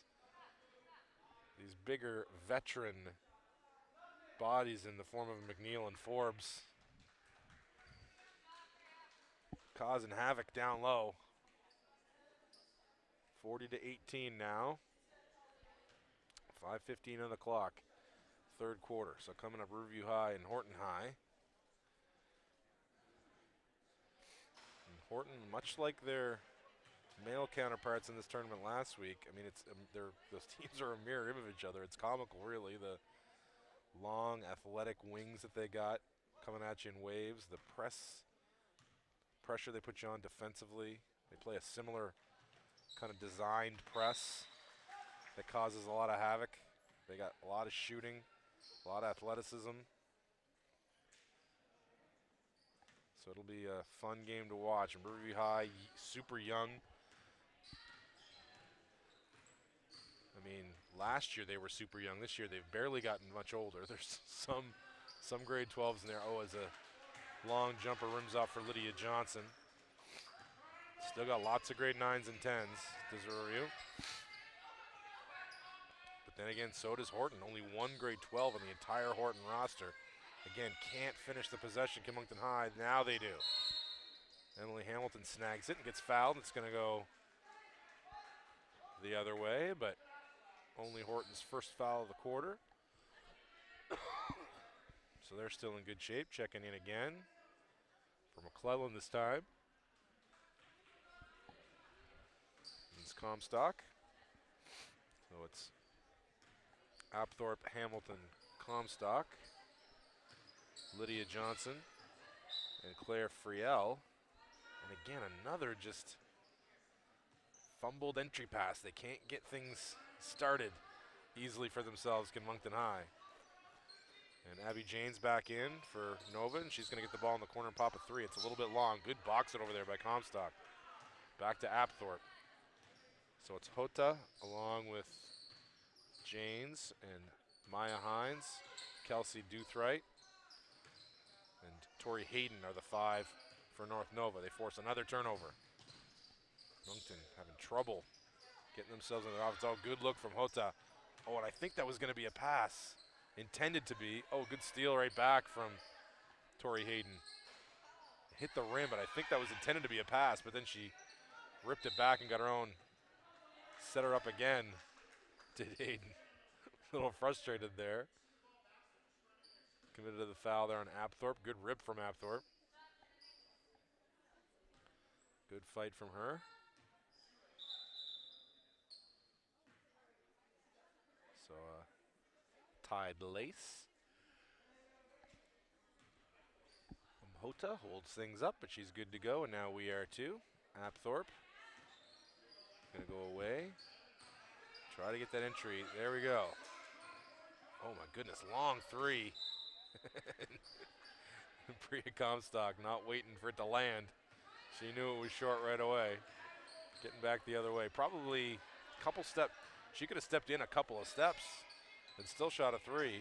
these bigger veteran bodies in the form of McNeil and Forbes, causing havoc down low. 40-18 now. 5:15 on the clock. Third quarter. So coming up Riverview High and Horton High. And Horton, much like their male counterparts in this tournament last week, I mean, those teams are a mirror image of each other. It's comical, really. The long, athletic wings that they got coming at you in waves. The pressure they put you on defensively. They play a similar kind of designed press that causes a lot of havoc. They got a lot of shooting, a lot of athleticism. So it'll be a fun game to watch. And Riverview High, super young. I mean, last year they were super young. This year they've barely gotten much older. There's some grade 12s in there. Oh, as a long jumper rims off for Lydia Johnson. Still got lots of grade 9s and 10s. Does a review. But then again, so does Horton. Only one grade 12 on the entire Horton roster. Again, can't finish the possession. Moncton High, now they do. Emily Hamilton snags it and gets fouled. It's going to go the other way, but only Horton's first foul of the quarter. So they're still in good shape. Checking in again for McClellan this time. It's Comstock. So it's Apthorpe, Hamilton, Comstock, Lydia Johnson, and Claire Friel. And again, another just fumbled entry pass. They can't get things started easily for themselves, can Moncton High. And Abby Jane's back in for Nova, and she's going to get the ball in the corner and pop a 3. It's a little bit long. Good boxing over there by Comstock. Back to Apthorpe. So it's Hota along with Janes and Maya Hines, Kelsey Duthright, and Tori Hayden are the 5 for North Nova. They force another turnover. Moncton having trouble getting themselves in the offense. Oh, good look from Hota. Oh, and I think that was going to be a pass. Intended to be. Oh, good steal right back from Tori Hayden. Hit the rim, but I think that was intended to be a pass, but then she ripped it back and got her own. Set her up again, did Hayden. A little frustrated there. Committed to the foul there on Apthorpe. Good rip from Apthorpe. Good fight from her. So, tied lace. Hota holds things up, but she's good to go, and now we are too. Apthorpe gonna go away. Try to get that entry. There we go. Oh my goodness, long three. Priya Comstock not waiting for it to land. She knew it was short right away. Getting back the other way. Probably a couple steps. She could have stepped in a couple of steps and still shot a three.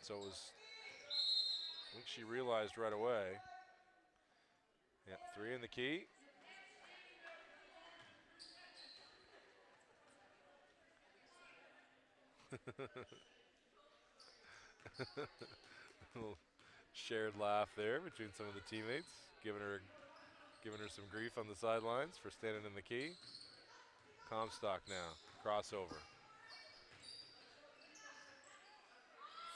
So it was, I think she realized right away. Yeah, three in the key. Little shared laugh there between some of the teammates, giving her some grief on the sidelines for standing in the key. Comstock now, crossover.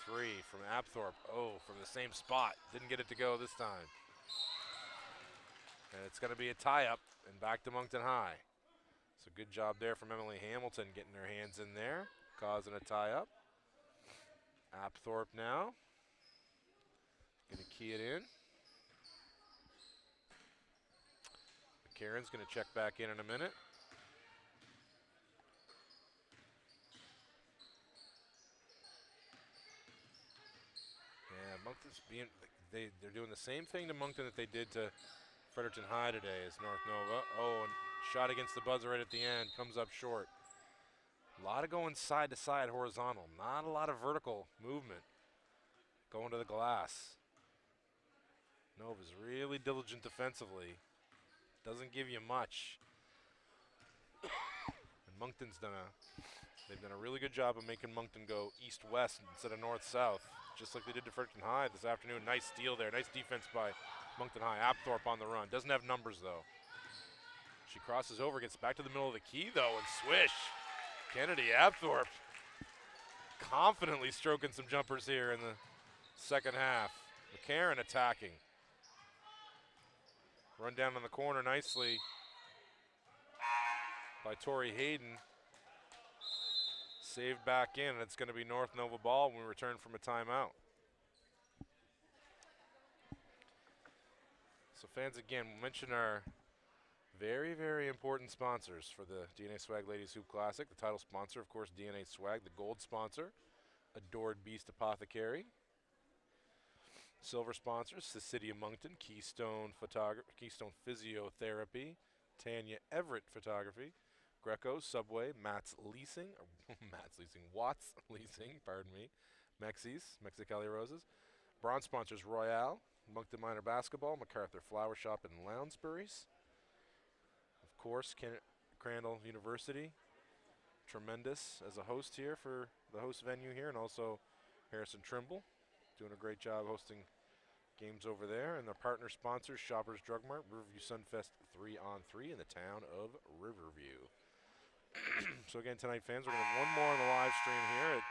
Three from Apthorpe. Oh, from the same spot. Didn't get it to go this time. And it's going to be a tie-up and back to Moncton High. So good job there from Emily Hamilton getting her hands in there, causing a tie-up. Apthorpe now. Going to key it in. McCarron's going to check back in a minute. Yeah, Moncton's they're doing the same thing to Moncton that they did to Fredericton High today as North Nova. Oh, and shot against the buzzer right at the end, comes up short. A lot of going side to side horizontal, not a lot of vertical movement going to the glass. Nova's really diligent defensively. Doesn't give you much. And Moncton's they've done a really good job of making Moncton go east-west instead of north-south, just like they did to Fredericton High this afternoon. Nice steal there, nice defense by Moncton High. Apthorpe on the run, doesn't have numbers though. She crosses over, gets back to the middle of the key though, and swish. Kennedy Apthorpe confidently stroking some jumpers here in the second half. McCarron attacking. Run down on the corner nicely by Tori Hayden. Saved back in, and it's going to be North Nova ball when we return from a timeout. So fans, again, we'll mention our very, very important sponsors for the DNA Swag Ladies Hoop Classic. The title sponsor, of course, DNA Swag. The gold sponsor, Adored Beast Apothecary. Silver sponsors, the City of Moncton, Keystone Physiotherapy, Tanya Everett Photography, Greco, Subway, Watts Leasing, pardon me, Mexicali Roses. Bronze sponsors, Royale, Moncton Minor Basketball, MacArthur Flower Shop in Lounsbury's. Of course, Crandall University, tremendous as a host here for the host venue here, and also Harrison Trimble, doing a great job hosting games over there. And their partner sponsors, Shoppers Drug Mart, Riverview Sunfest 3-on-3 in the town of Riverview. So again, tonight, fans, we're going to have one more on the live stream here at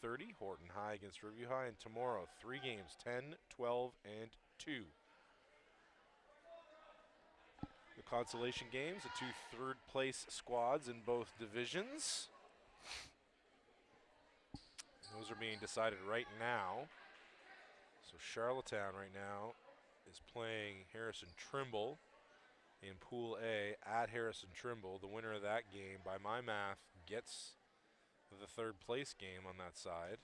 8:30, Horton High against Riverview High, and tomorrow, 3 games, 10, 12, and 2. The consolation games, the 2 third-place squads in both divisions. Those are being decided right now. So Charlottetown right now is playing Harrison Trimble in Pool A at Harrison Trimble. The winner of that game, by my math, gets the third place game on that side.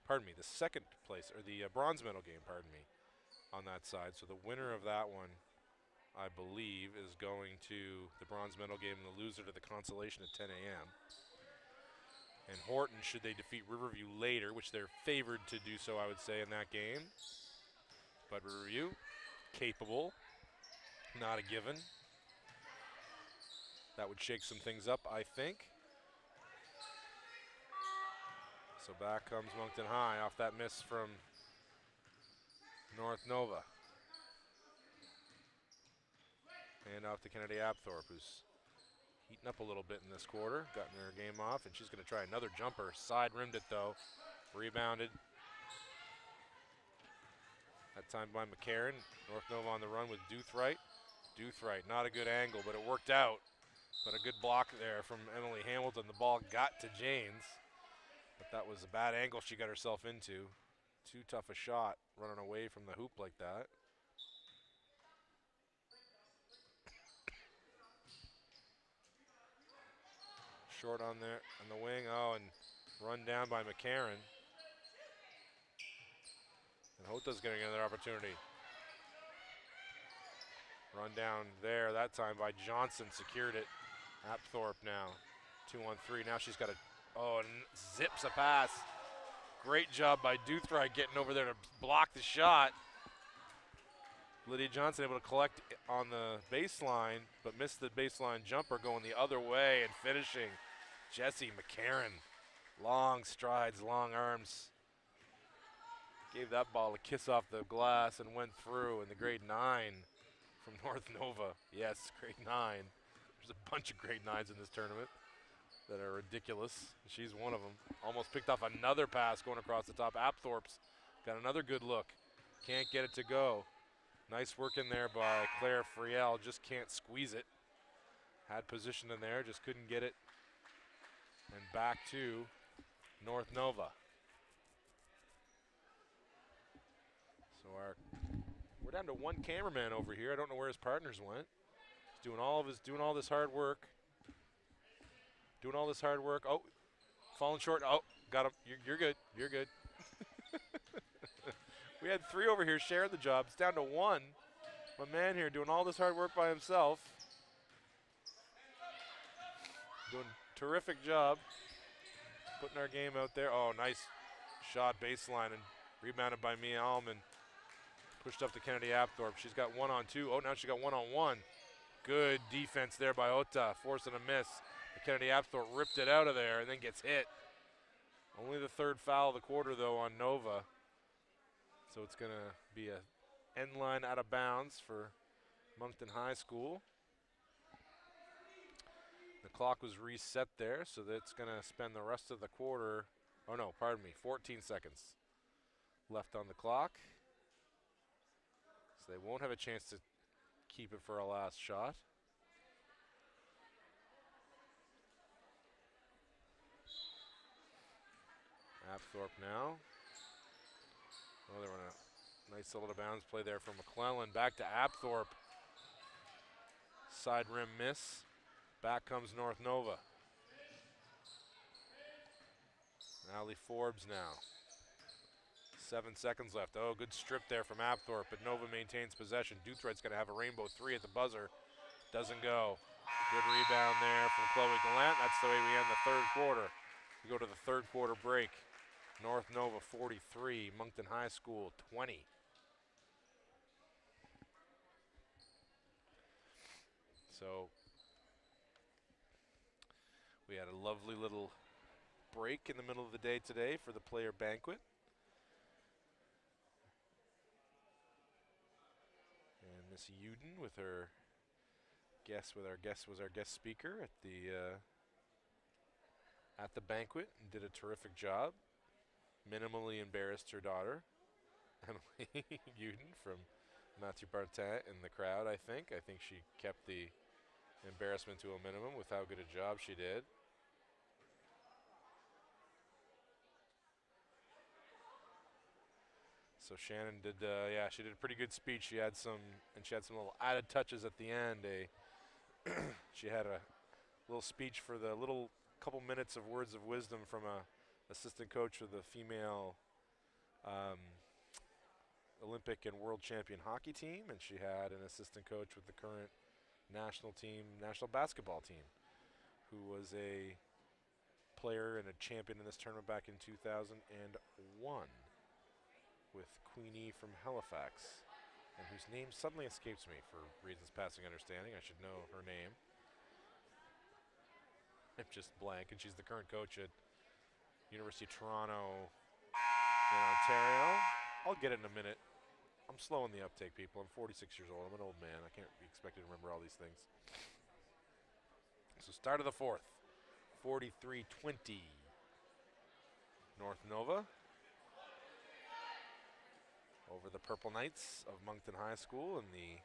Pardon me, the second place, or the bronze medal game, pardon me, on that side. So the winner of that one, I believe, is going to the bronze medal game, and the loser to the consolation at 10 a.m. And Horton, should they defeat Riverview later, which they're favored to do so, I would say, in that game. But Riverview, capable, not a given. That would shake some things up, I think. So back comes Moncton High off that miss from North Nova. And off to Kennedy Apthorpe, who's heating up a little bit in this quarter, gotten her game off, and she's going to try another jumper. Side rimmed it though, rebounded. That time by McCarron. North Nova on the run with Doothright. Doothright, not a good angle, but it worked out. But a good block there from Emily Hamilton. The ball got to Janes, but that was a bad angle she got herself into. too tough a shot running away from the hoop like that. Short on there on the wing. Oh, and run down by McCarron. And Hota's getting another opportunity. Run down there that time by Johnson. Secured it. Apthorpe now. 2-on-3. Now she's got a, and zips a pass. Great job by Doothright getting over there to block the shot. Lydia Johnson able to collect on the baseline, but missed the baseline jumper going the other way and finishing. Jessie McCarron. Long strides, long arms. Gave that ball a kiss off the glass and went through in the grade 9 from North Nova. Yes, grade 9. There's a bunch of grade 9s in this tournament that are ridiculous. She's one of them. Almost picked off another pass going across the top. Apthorpe's got another good look. Can't get it to go. Nice work in there by Claire Friel. Just can't squeeze it. Had position in there, just couldn't get it. And back to North Nova. So we're down to one cameraman over here. I don't know where his partners went. He's doing all this hard work. Doing all this hard work. Oh, falling short. Oh, got him. You're good. You're good. We had 3 over here sharing the job. It's down to 1. My man here doing all this hard work by himself. Doing a terrific job. Putting our game out there. Oh, nice shot baseline and rebounded by Mia Allman. Pushed up to Kennedy Apthorpe. She's got 1-on-2. Oh, now she got 1-on-1. Good defense there by Ota, forcing a miss. Kennedy Apthorpe ripped it out of there and then gets hit. Only the 3rd foul of the quarter, though, on Nova. So it's going to be a end line out of bounds for Moncton High School. The clock was reset there, so that's going to spend the rest of the quarter. Oh, no, pardon me, 14 seconds left on the clock. So they won't have a chance to keep it for a last shot. Apthorpe now. Oh, they run a nice little bounds play there from McClellan. Back to Apthorpe. Side rim miss. Back comes North Nova. Allie Forbes now. 7 seconds left. Oh, good strip there from Apthorpe, but Nova maintains possession. Doothreight's going to have a rainbow 3 at the buzzer. Doesn't go. Good rebound there from Chloe Gallant. That's the way we end the 3rd quarter. We go to the 3rd quarter break. North Nova 43, Moncton High School 20. So we had a lovely little break in the middle of the day today for the player banquet. And Miss Uden with her guest, was our guest speaker at the banquet and did a terrific job. Minimally embarrassed her daughter, Emily Uden, from Matthew Bartin in the crowd, I think. I think she kept the embarrassment to a minimum with how good a job she did. So Shannon did, she did a pretty good speech. She had some little added touches at the end. She had a little speech for the little couple minutes of words of wisdom from a assistant coach of the female Olympic and world champion hockey team, and she had an assistant coach with the current national basketball team, who was a player and a champion in this tournament back in 2001 with Queenie from Halifax, and whose name suddenly escapes me for reasons passing understanding. I should know her name. I'm just blank, and she's the current coach at University of Toronto in Ontario. I'll get it in a minute. I'm slow in the uptake, people. I'm 46 years old. I'm an old man. I can't be expected to remember all these things. So start of the 4th, 43-20. North Nova over the Purple Knights of Moncton High School, and the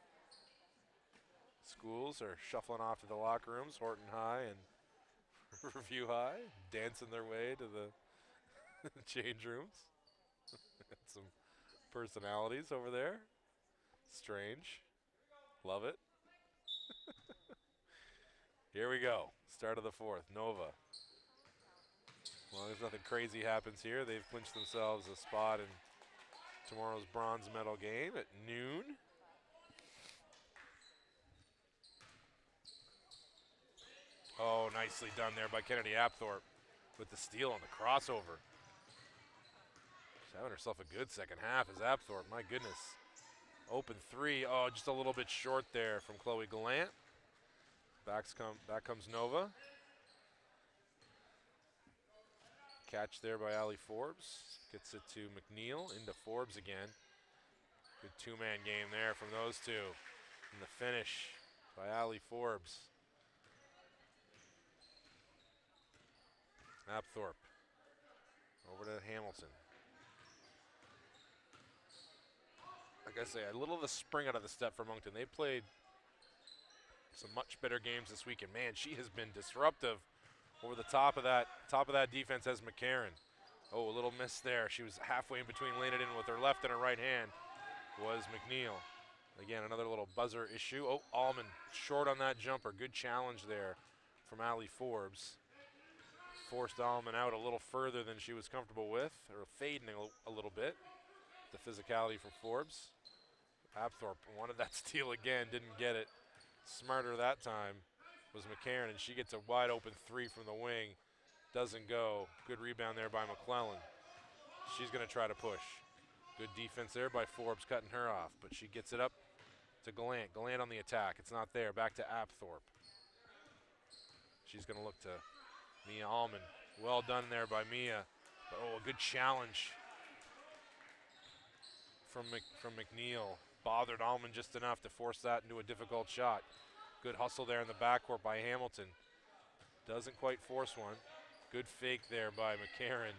schools are shuffling off to the locker rooms. Horton High and Review High dancing their way to the change rooms. some personalities over there. Strange. Love it. Here we go. Start of the fourth. Nova. As long as nothing crazy happens here, they've clinched themselves a spot in tomorrow's bronze medal game at noon. Oh, nicely done there by Kennedy Apthorpe with the steal on the crossover. She's having herself a good second half as Apthorpe, my goodness. Open three, oh, just a little bit short there from Chloe Gallant. Back comes Nova. Catch there by Allie Forbes. Gets it to McNeil, into Forbes again. Good two-man game there from those two. And the finish by Allie Forbes. Apthorpe over to Hamilton. Like I say, a little of the spring out of the step for Moncton. They played some much better games this week, and man, she has been disruptive over the top of that defense as McCarran. Oh, a little miss there. She was halfway in between, laying it in with her left and her right hand was McNeil. Again, another little buzzer issue. Oh, Allman short on that jumper. Good challenge there from Allie Forbes. Forced Allman out a little further than she was comfortable with, or fading a little bit. The physicality from Forbes. Apthorpe wanted that steal again, didn't get it. Smarter that time was McCarran, and she gets a wide open three from the wing. Doesn't go. Good rebound there by McClellan. She's going to try to push. Good defense there by Forbes, cutting her off, but she gets it up to Gallant. Gallant on the attack. It's not there. Back to Apthorpe. She's going to look to Mia Allman. Well done there by Mia. But, oh, a good challenge from McNeil. Bothered Allman just enough to force that into a difficult shot. Good hustle there in the backcourt by Hamilton. Doesn't quite force one. Good fake there by McCarran.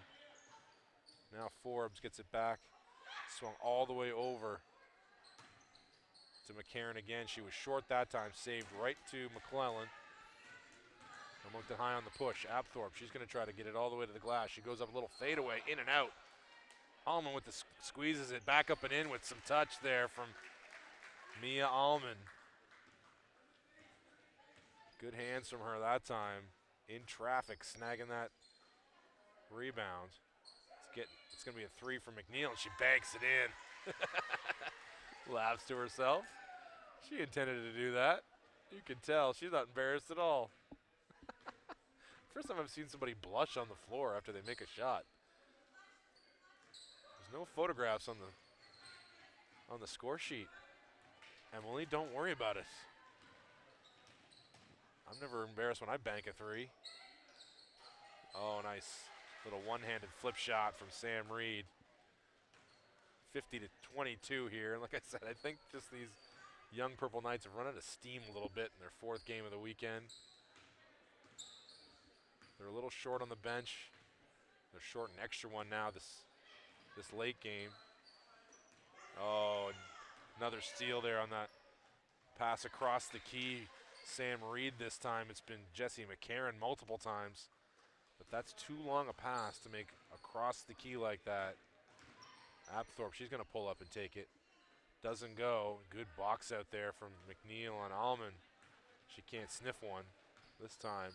Now Forbes gets it back. Swung all the way over to McCarran again. She was short that time. Saved right to McClellan. Moncton High on the push. Apthorpe, she's going to try to get it all the way to the glass. She goes up a little fadeaway, in and out. Allman with the squeezes it back up and in with some touch there from Mia Allman. Good hands from her that time. In traffic, snagging that rebound. It's going to be a three from McNeil, and she banks it in. Laughs to herself. She intended to do that. You can tell she's not embarrassed at all. First time I've seen somebody blush on the floor after they make a shot. There's no photographs on the score sheet. Emily, don't worry about it. I'm never embarrassed when I bank a three. Oh, nice. Little one-handed flip shot from Sam Reed. 50-22 here. And like I said, I think just these young Purple Knights have run out of steam a little bit in their fourth game of the weekend. They're a little short on the bench. They're short an extra one now this late game. Oh, another steal there on that pass across the key. Sam Reed this time. It's been Jessie McCarran multiple times. But that's too long a pass to make across the key like that. Apthorpe, she's going to pull up and take it. Doesn't go. Good box out there from McNeil on Allman. She can't sniff one this time.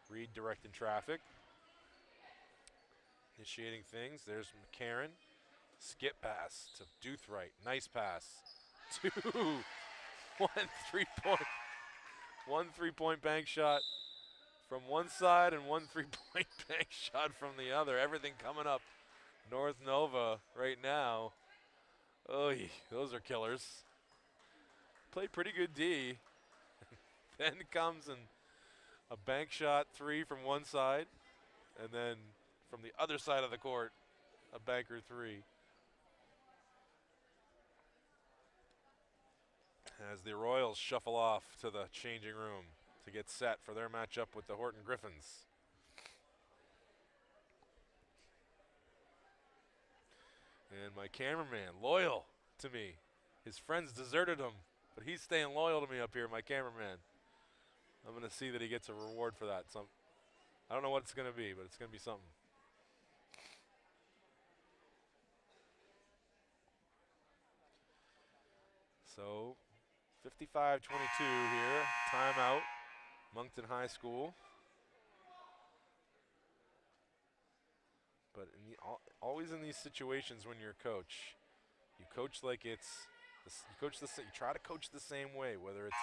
Reed directing traffic. Initiating things. There's McCarran. Skip pass to Doothright. Nice pass. One three-point bank shot from one side and one three-point bank shot from the other. Everything coming up North Nova right now. Oh, those are killers. Played pretty good D. Then comes and a bank shot three from one side, and then from the other side of the court, a banker three. As the Royals shuffle off to the changing room to get set for their matchup with the Horton Griffins. And my cameraman, loyal to me. His friends deserted him, but he's staying loyal to me up here, my cameraman. I'm going to see that he gets a reward for that. I don't know what it's going to be, but it's going to be something. So 55-22 here, timeout, Moncton High School. But always in these situations when you're a coach, you coach like you try to coach the same way, whether it's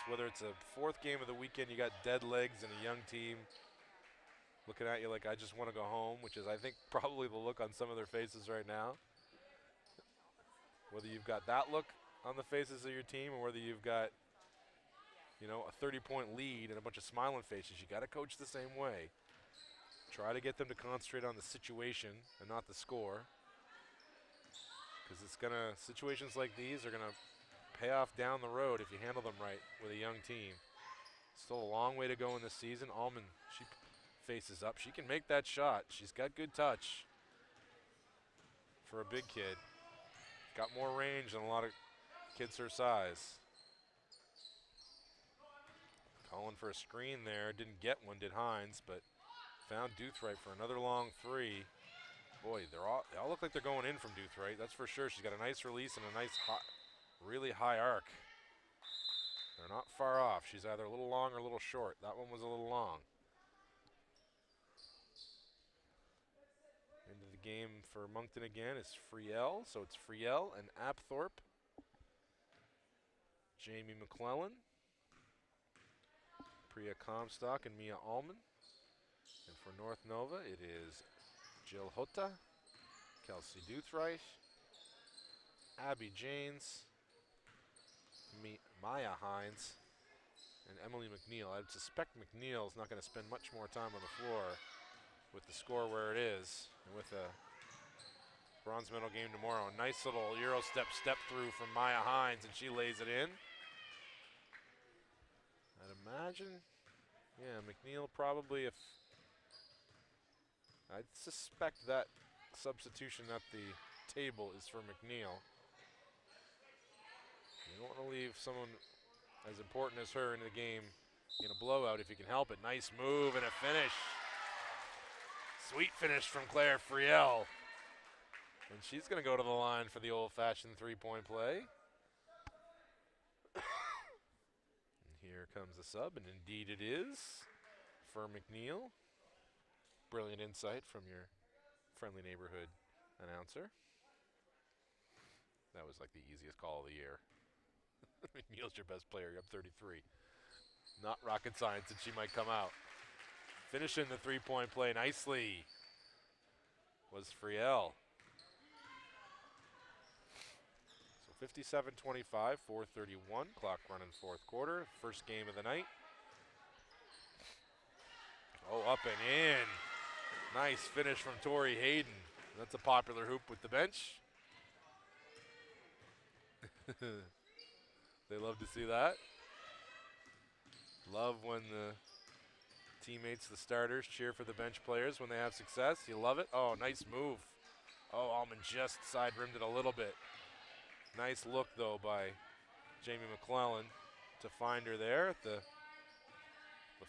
whether it's a fourth game of the weekend, you got dead legs and a young team looking at you like, I just want to go home, which is, I think, probably the look on some of their faces right now. Whether you've got that look on the faces of your team or whether you've got, a 30-point lead and a bunch of smiling faces, you got to coach the same way. Try to get them to concentrate on the situation and not the score. Because situations like these are going to pay off down the road if you handle them right with a young team. Still a long way to go in this season. Almond, she faces up. She can make that shot. She's got good touch for a big kid. Got more range than a lot of kids her size. Calling for a screen there. Didn't get one, did Hines, but found Doothright for another long three. Boy, they all look like they're going in from Doothright. That's for sure. She's got a nice release and a nice, really high arc. They're not far off. She's either a little long or a little short. That one was a little long. Into the game for Moncton again is Friel. So it's Friel and Apthorpe. Jamie McClellan. Priya Comstock and Mia Allman. And for North Nova, it is Jill Hota, Kelsey Doothright, Abby Janes, Maya Hines, and Emily McNeil. I'd suspect McNeil's not going to spend much more time on the floor with the score where it is, and with a bronze medal game tomorrow. Nice little Euro step through from Maya Hines, and she lays it in. I'd imagine, yeah, McNeil probably, I'd suspect that substitution at the table is for McNeil. You don't want to leave someone as important as her in the game in a blowout if you can help it. Nice move and a finish. Sweet finish from Claire Friel. And she's going to go to the line for the old-fashioned three-point play. And here comes the sub, and indeed it is for McNeil. Brilliant insight from your friendly neighborhood announcer. That was like the easiest call of the year. McNeil's your best player. You're up 33. Not rocket science, and she might come out. Finishing the three-point play nicely was Friel. So 57-25, 4:31, clock running fourth quarter. First game of the night. Oh, up and in. Nice finish from Tori Hayden. That's a popular hoop with the bench. They love to see that. Love when the teammates, the starters, cheer for the bench players when they have success. You love it. Oh, nice move. Oh, Almond just side rimmed it a little bit. Nice look, though, by Jamie McClellan to find her there at the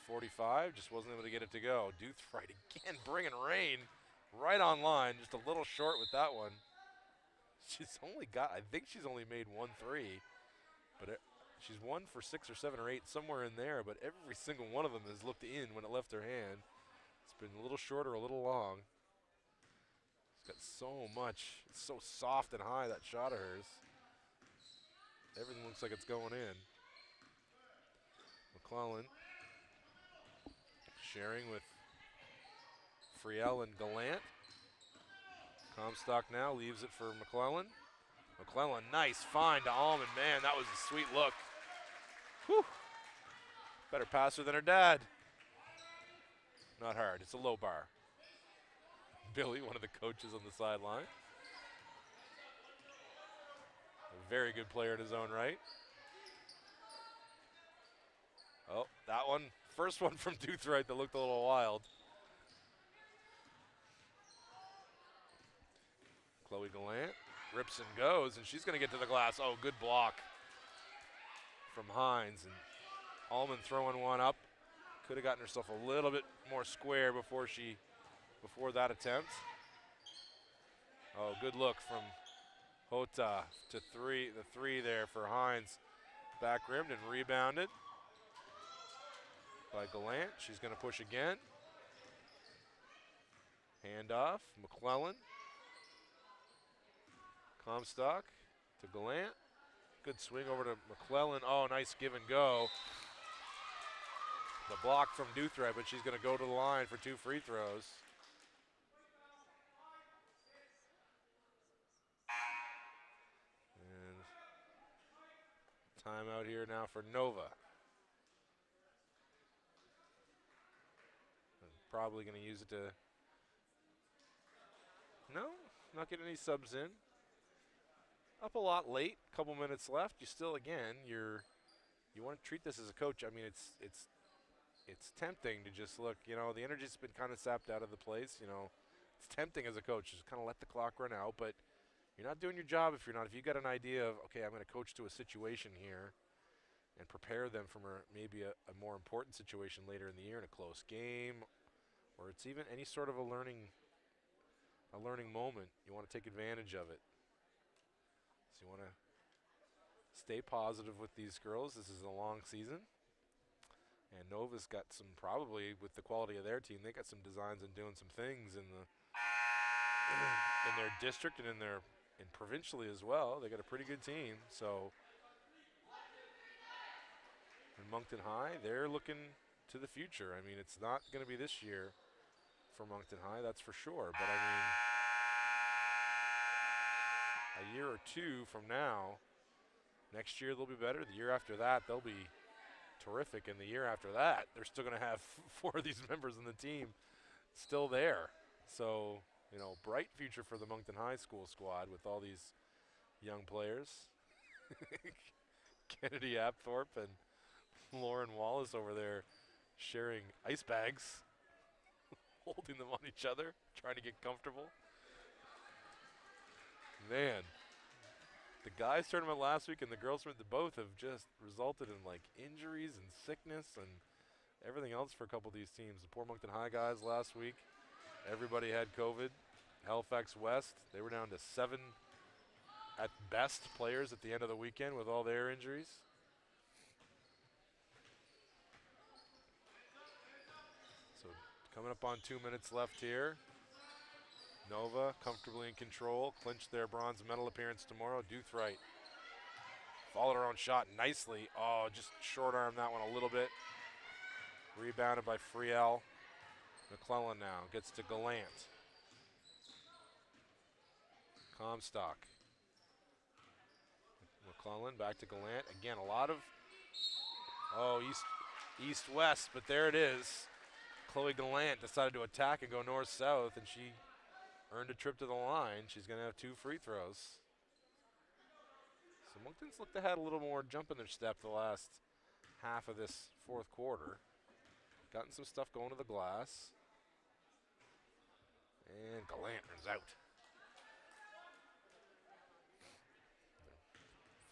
45. Just wasn't able to get it to go. Doothright again bringing rain right on line. Just a little short with that one. I think she's only made 1 3. But she's 1 for 6 or 7 or 8, somewhere in there. But every single one of them has looked in when it left her hand. It's been a little short or a little long. It's got so much. It's so soft and high, that shot of hers. Everything looks like it's going in. McClellan sharing with Friel and Gallant. Comstock now leaves it for McClellan. McClellan, nice find to Almond. Man, that was a sweet look. Whew. Better passer than her dad. Not hard, it's a low bar. Billy, one of the coaches on the sideline. A very good player in his own right. Oh, that one. First one from Doothright that looked a little wild. Chloe Gallant rips and goes, and she's going to get to the glass. Oh, good block from Hines. And Allman throwing one up. Could have gotten herself a little bit more square before that attempt. Oh, good look from Hota to three, the three there for Hines. Back rimmed and rebounded by Gallant. She's going to push again. Handoff, McClellan. Comstock to Gallant. Good swing over to McClellan. Oh, nice give and go. The block from Duthread, but she's going to go to the line for 2 free throws. And timeout here now for Nova. And probably going to use it to. No, not getting any subs in. Up a lot late, couple minutes left. You still, again, you want to treat this as a coach. I mean, it's tempting to just look. You know, the energy's been kind of sapped out of the place. You know, it's tempting as a coach just kind of let the clock run out. But you're not doing your job if you're not. If you got an idea of, okay, I'm going to coach to a situation here, and prepare them for maybe a more important situation later in the year in a close game, or it's even any sort of a learning moment. You want to take advantage of it. So you want to stay positive with these girls. This is a long season. And Nova's got some, probably with the quality of their team, they got some designs and doing some things in their district and in provincially as well. They got a pretty good team. So in Moncton High, they're looking to the future. I mean, it's not going to be this year for Moncton High, that's for sure. But I mean, a year or two from now, next year they'll be better. The year after that, they'll be terrific. And the year after that, they're still going to have 4 of these members in the team still there. So, you know, bright future for the Moncton High School squad with all these young players. Kennedy Apthorpe and Lauren Wallace over there sharing ice bags, holding them on each other, trying to get comfortable. Man, the guys tournament last week and the girls tournament, both have just resulted in like injuries and sickness and everything else for a couple of these teams. The poor Moncton High guys last week, everybody had COVID. Halifax West, they were down to 7 at best players at the end of the weekend with all their injuries. So coming up on 2 minutes left here. Nova comfortably in control, clinched their bronze medal appearance tomorrow. Duthright followed her own shot nicely. Oh, just short arm that one a little bit. Rebounded by Friel. McClellan now gets to Gallant. Comstock. McClellan back to Gallant. Again, a lot of, east-west, but there it is. Chloe Gallant decided to attack and go north-south, and she earned a trip to the line. She's going to have 2 free throws. So Moncton's looked to have a little more jump in their step the last half of this 4th quarter. Gotten some stuff going to the glass. And Gallant runs out.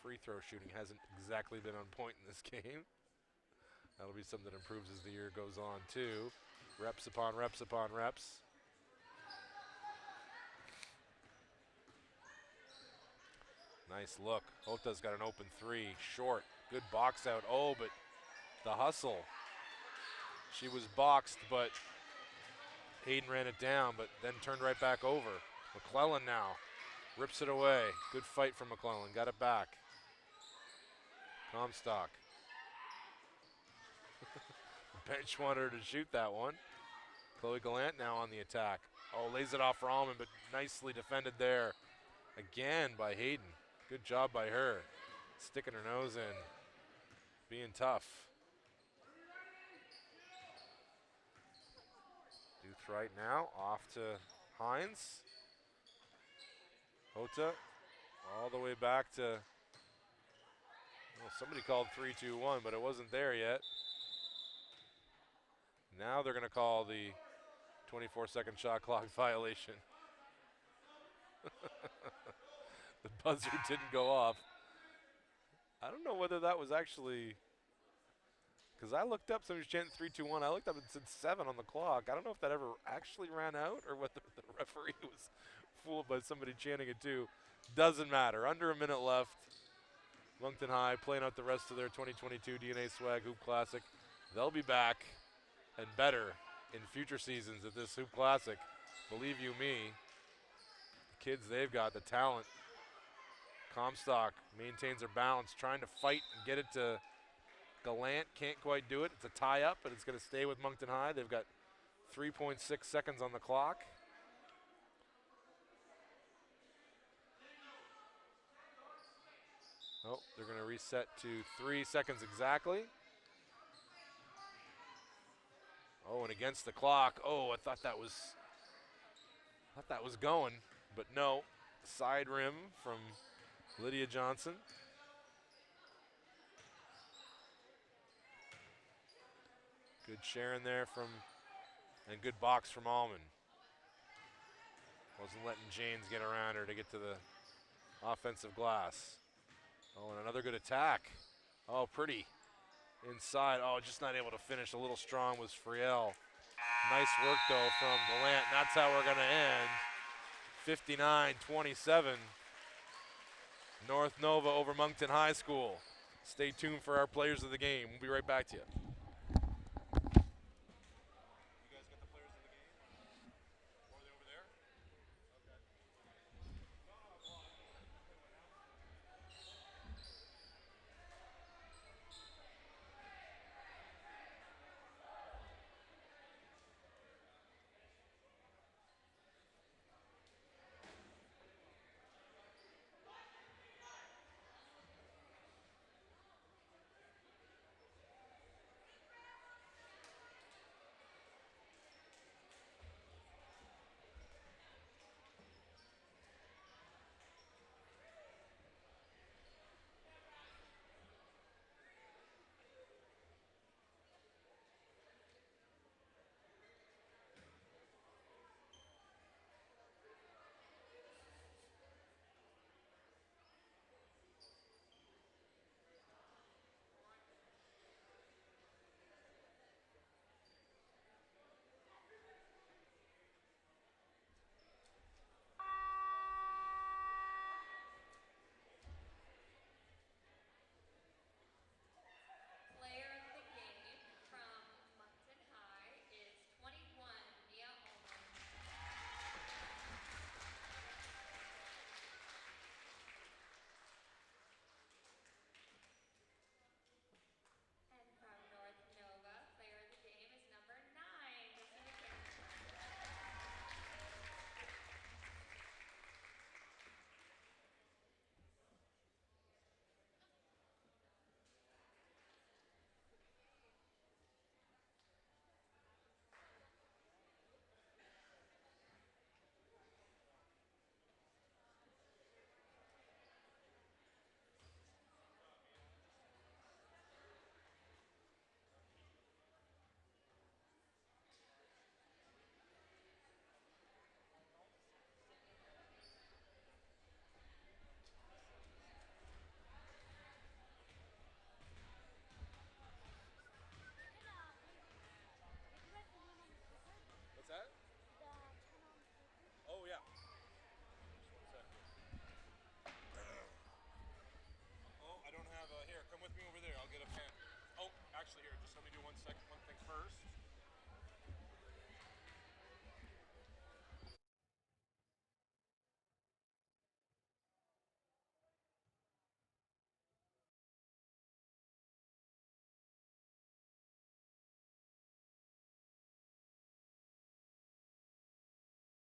Free throw shooting hasn't exactly been on point in this game. That'll be something that improves as the year goes on too. Reps upon reps upon reps. Nice look. Hota's got an open 3, short. Good box out. Oh, but the hustle. She was boxed, but Hayden ran it down, but then turned right back over. McClellan now rips it away. Good fight from McClellan. Got it back. Comstock. Bench wanted her to shoot that one. Chloe Gallant now on the attack. Oh, lays it off Rallman, but nicely defended there. Again by Hayden. Good job by her. Sticking her nose in. Being tough. Duthright now off to Hines. Hota all the way back to, well, somebody called 3-2-1, but it wasn't there yet. Now they're going to call the 24-second shot clock violation. The buzzer didn't go off. I don't know whether that was actually, because I looked up, somebody was chanting 3-2-1. I looked up and it said 7 on the clock. I don't know if that ever actually ran out or whether the referee was fooled by somebody chanting it too. Doesn't matter. Under a minute left. Moncton High playing out the rest of their 2022 DNA Swag Hoop Classic. They'll be back and better in future seasons at this Hoop Classic. Believe you me, the kids they've got, the talent. Comstock maintains their balance, trying to fight and get it to Gallant. Can't quite do it. It's a tie-up, but it's going to stay with Moncton High. They've got 3.6 seconds on the clock. Oh, they're going to reset to 3 seconds exactly. Oh, and against the clock. Oh, I thought that was going, but no. Side rim from Lydia Johnson. Good sharing there and good box from Allman. Wasn't letting Janes get around her to get to the offensive glass. Oh, and another good attack. Oh, pretty. Inside. Oh, just not able to finish. A little strong was Friel. Nice work, though, from Gallant. And that's how we're going to end. 59-27. North Nova over Moncton High School. Stay tuned for our players of the game. We'll be right back to you. What's that? Oh, yeah. Oh, I don't have here. Come with me over there. I'll get a pen. Oh, actually, here. Just let me do one thing first.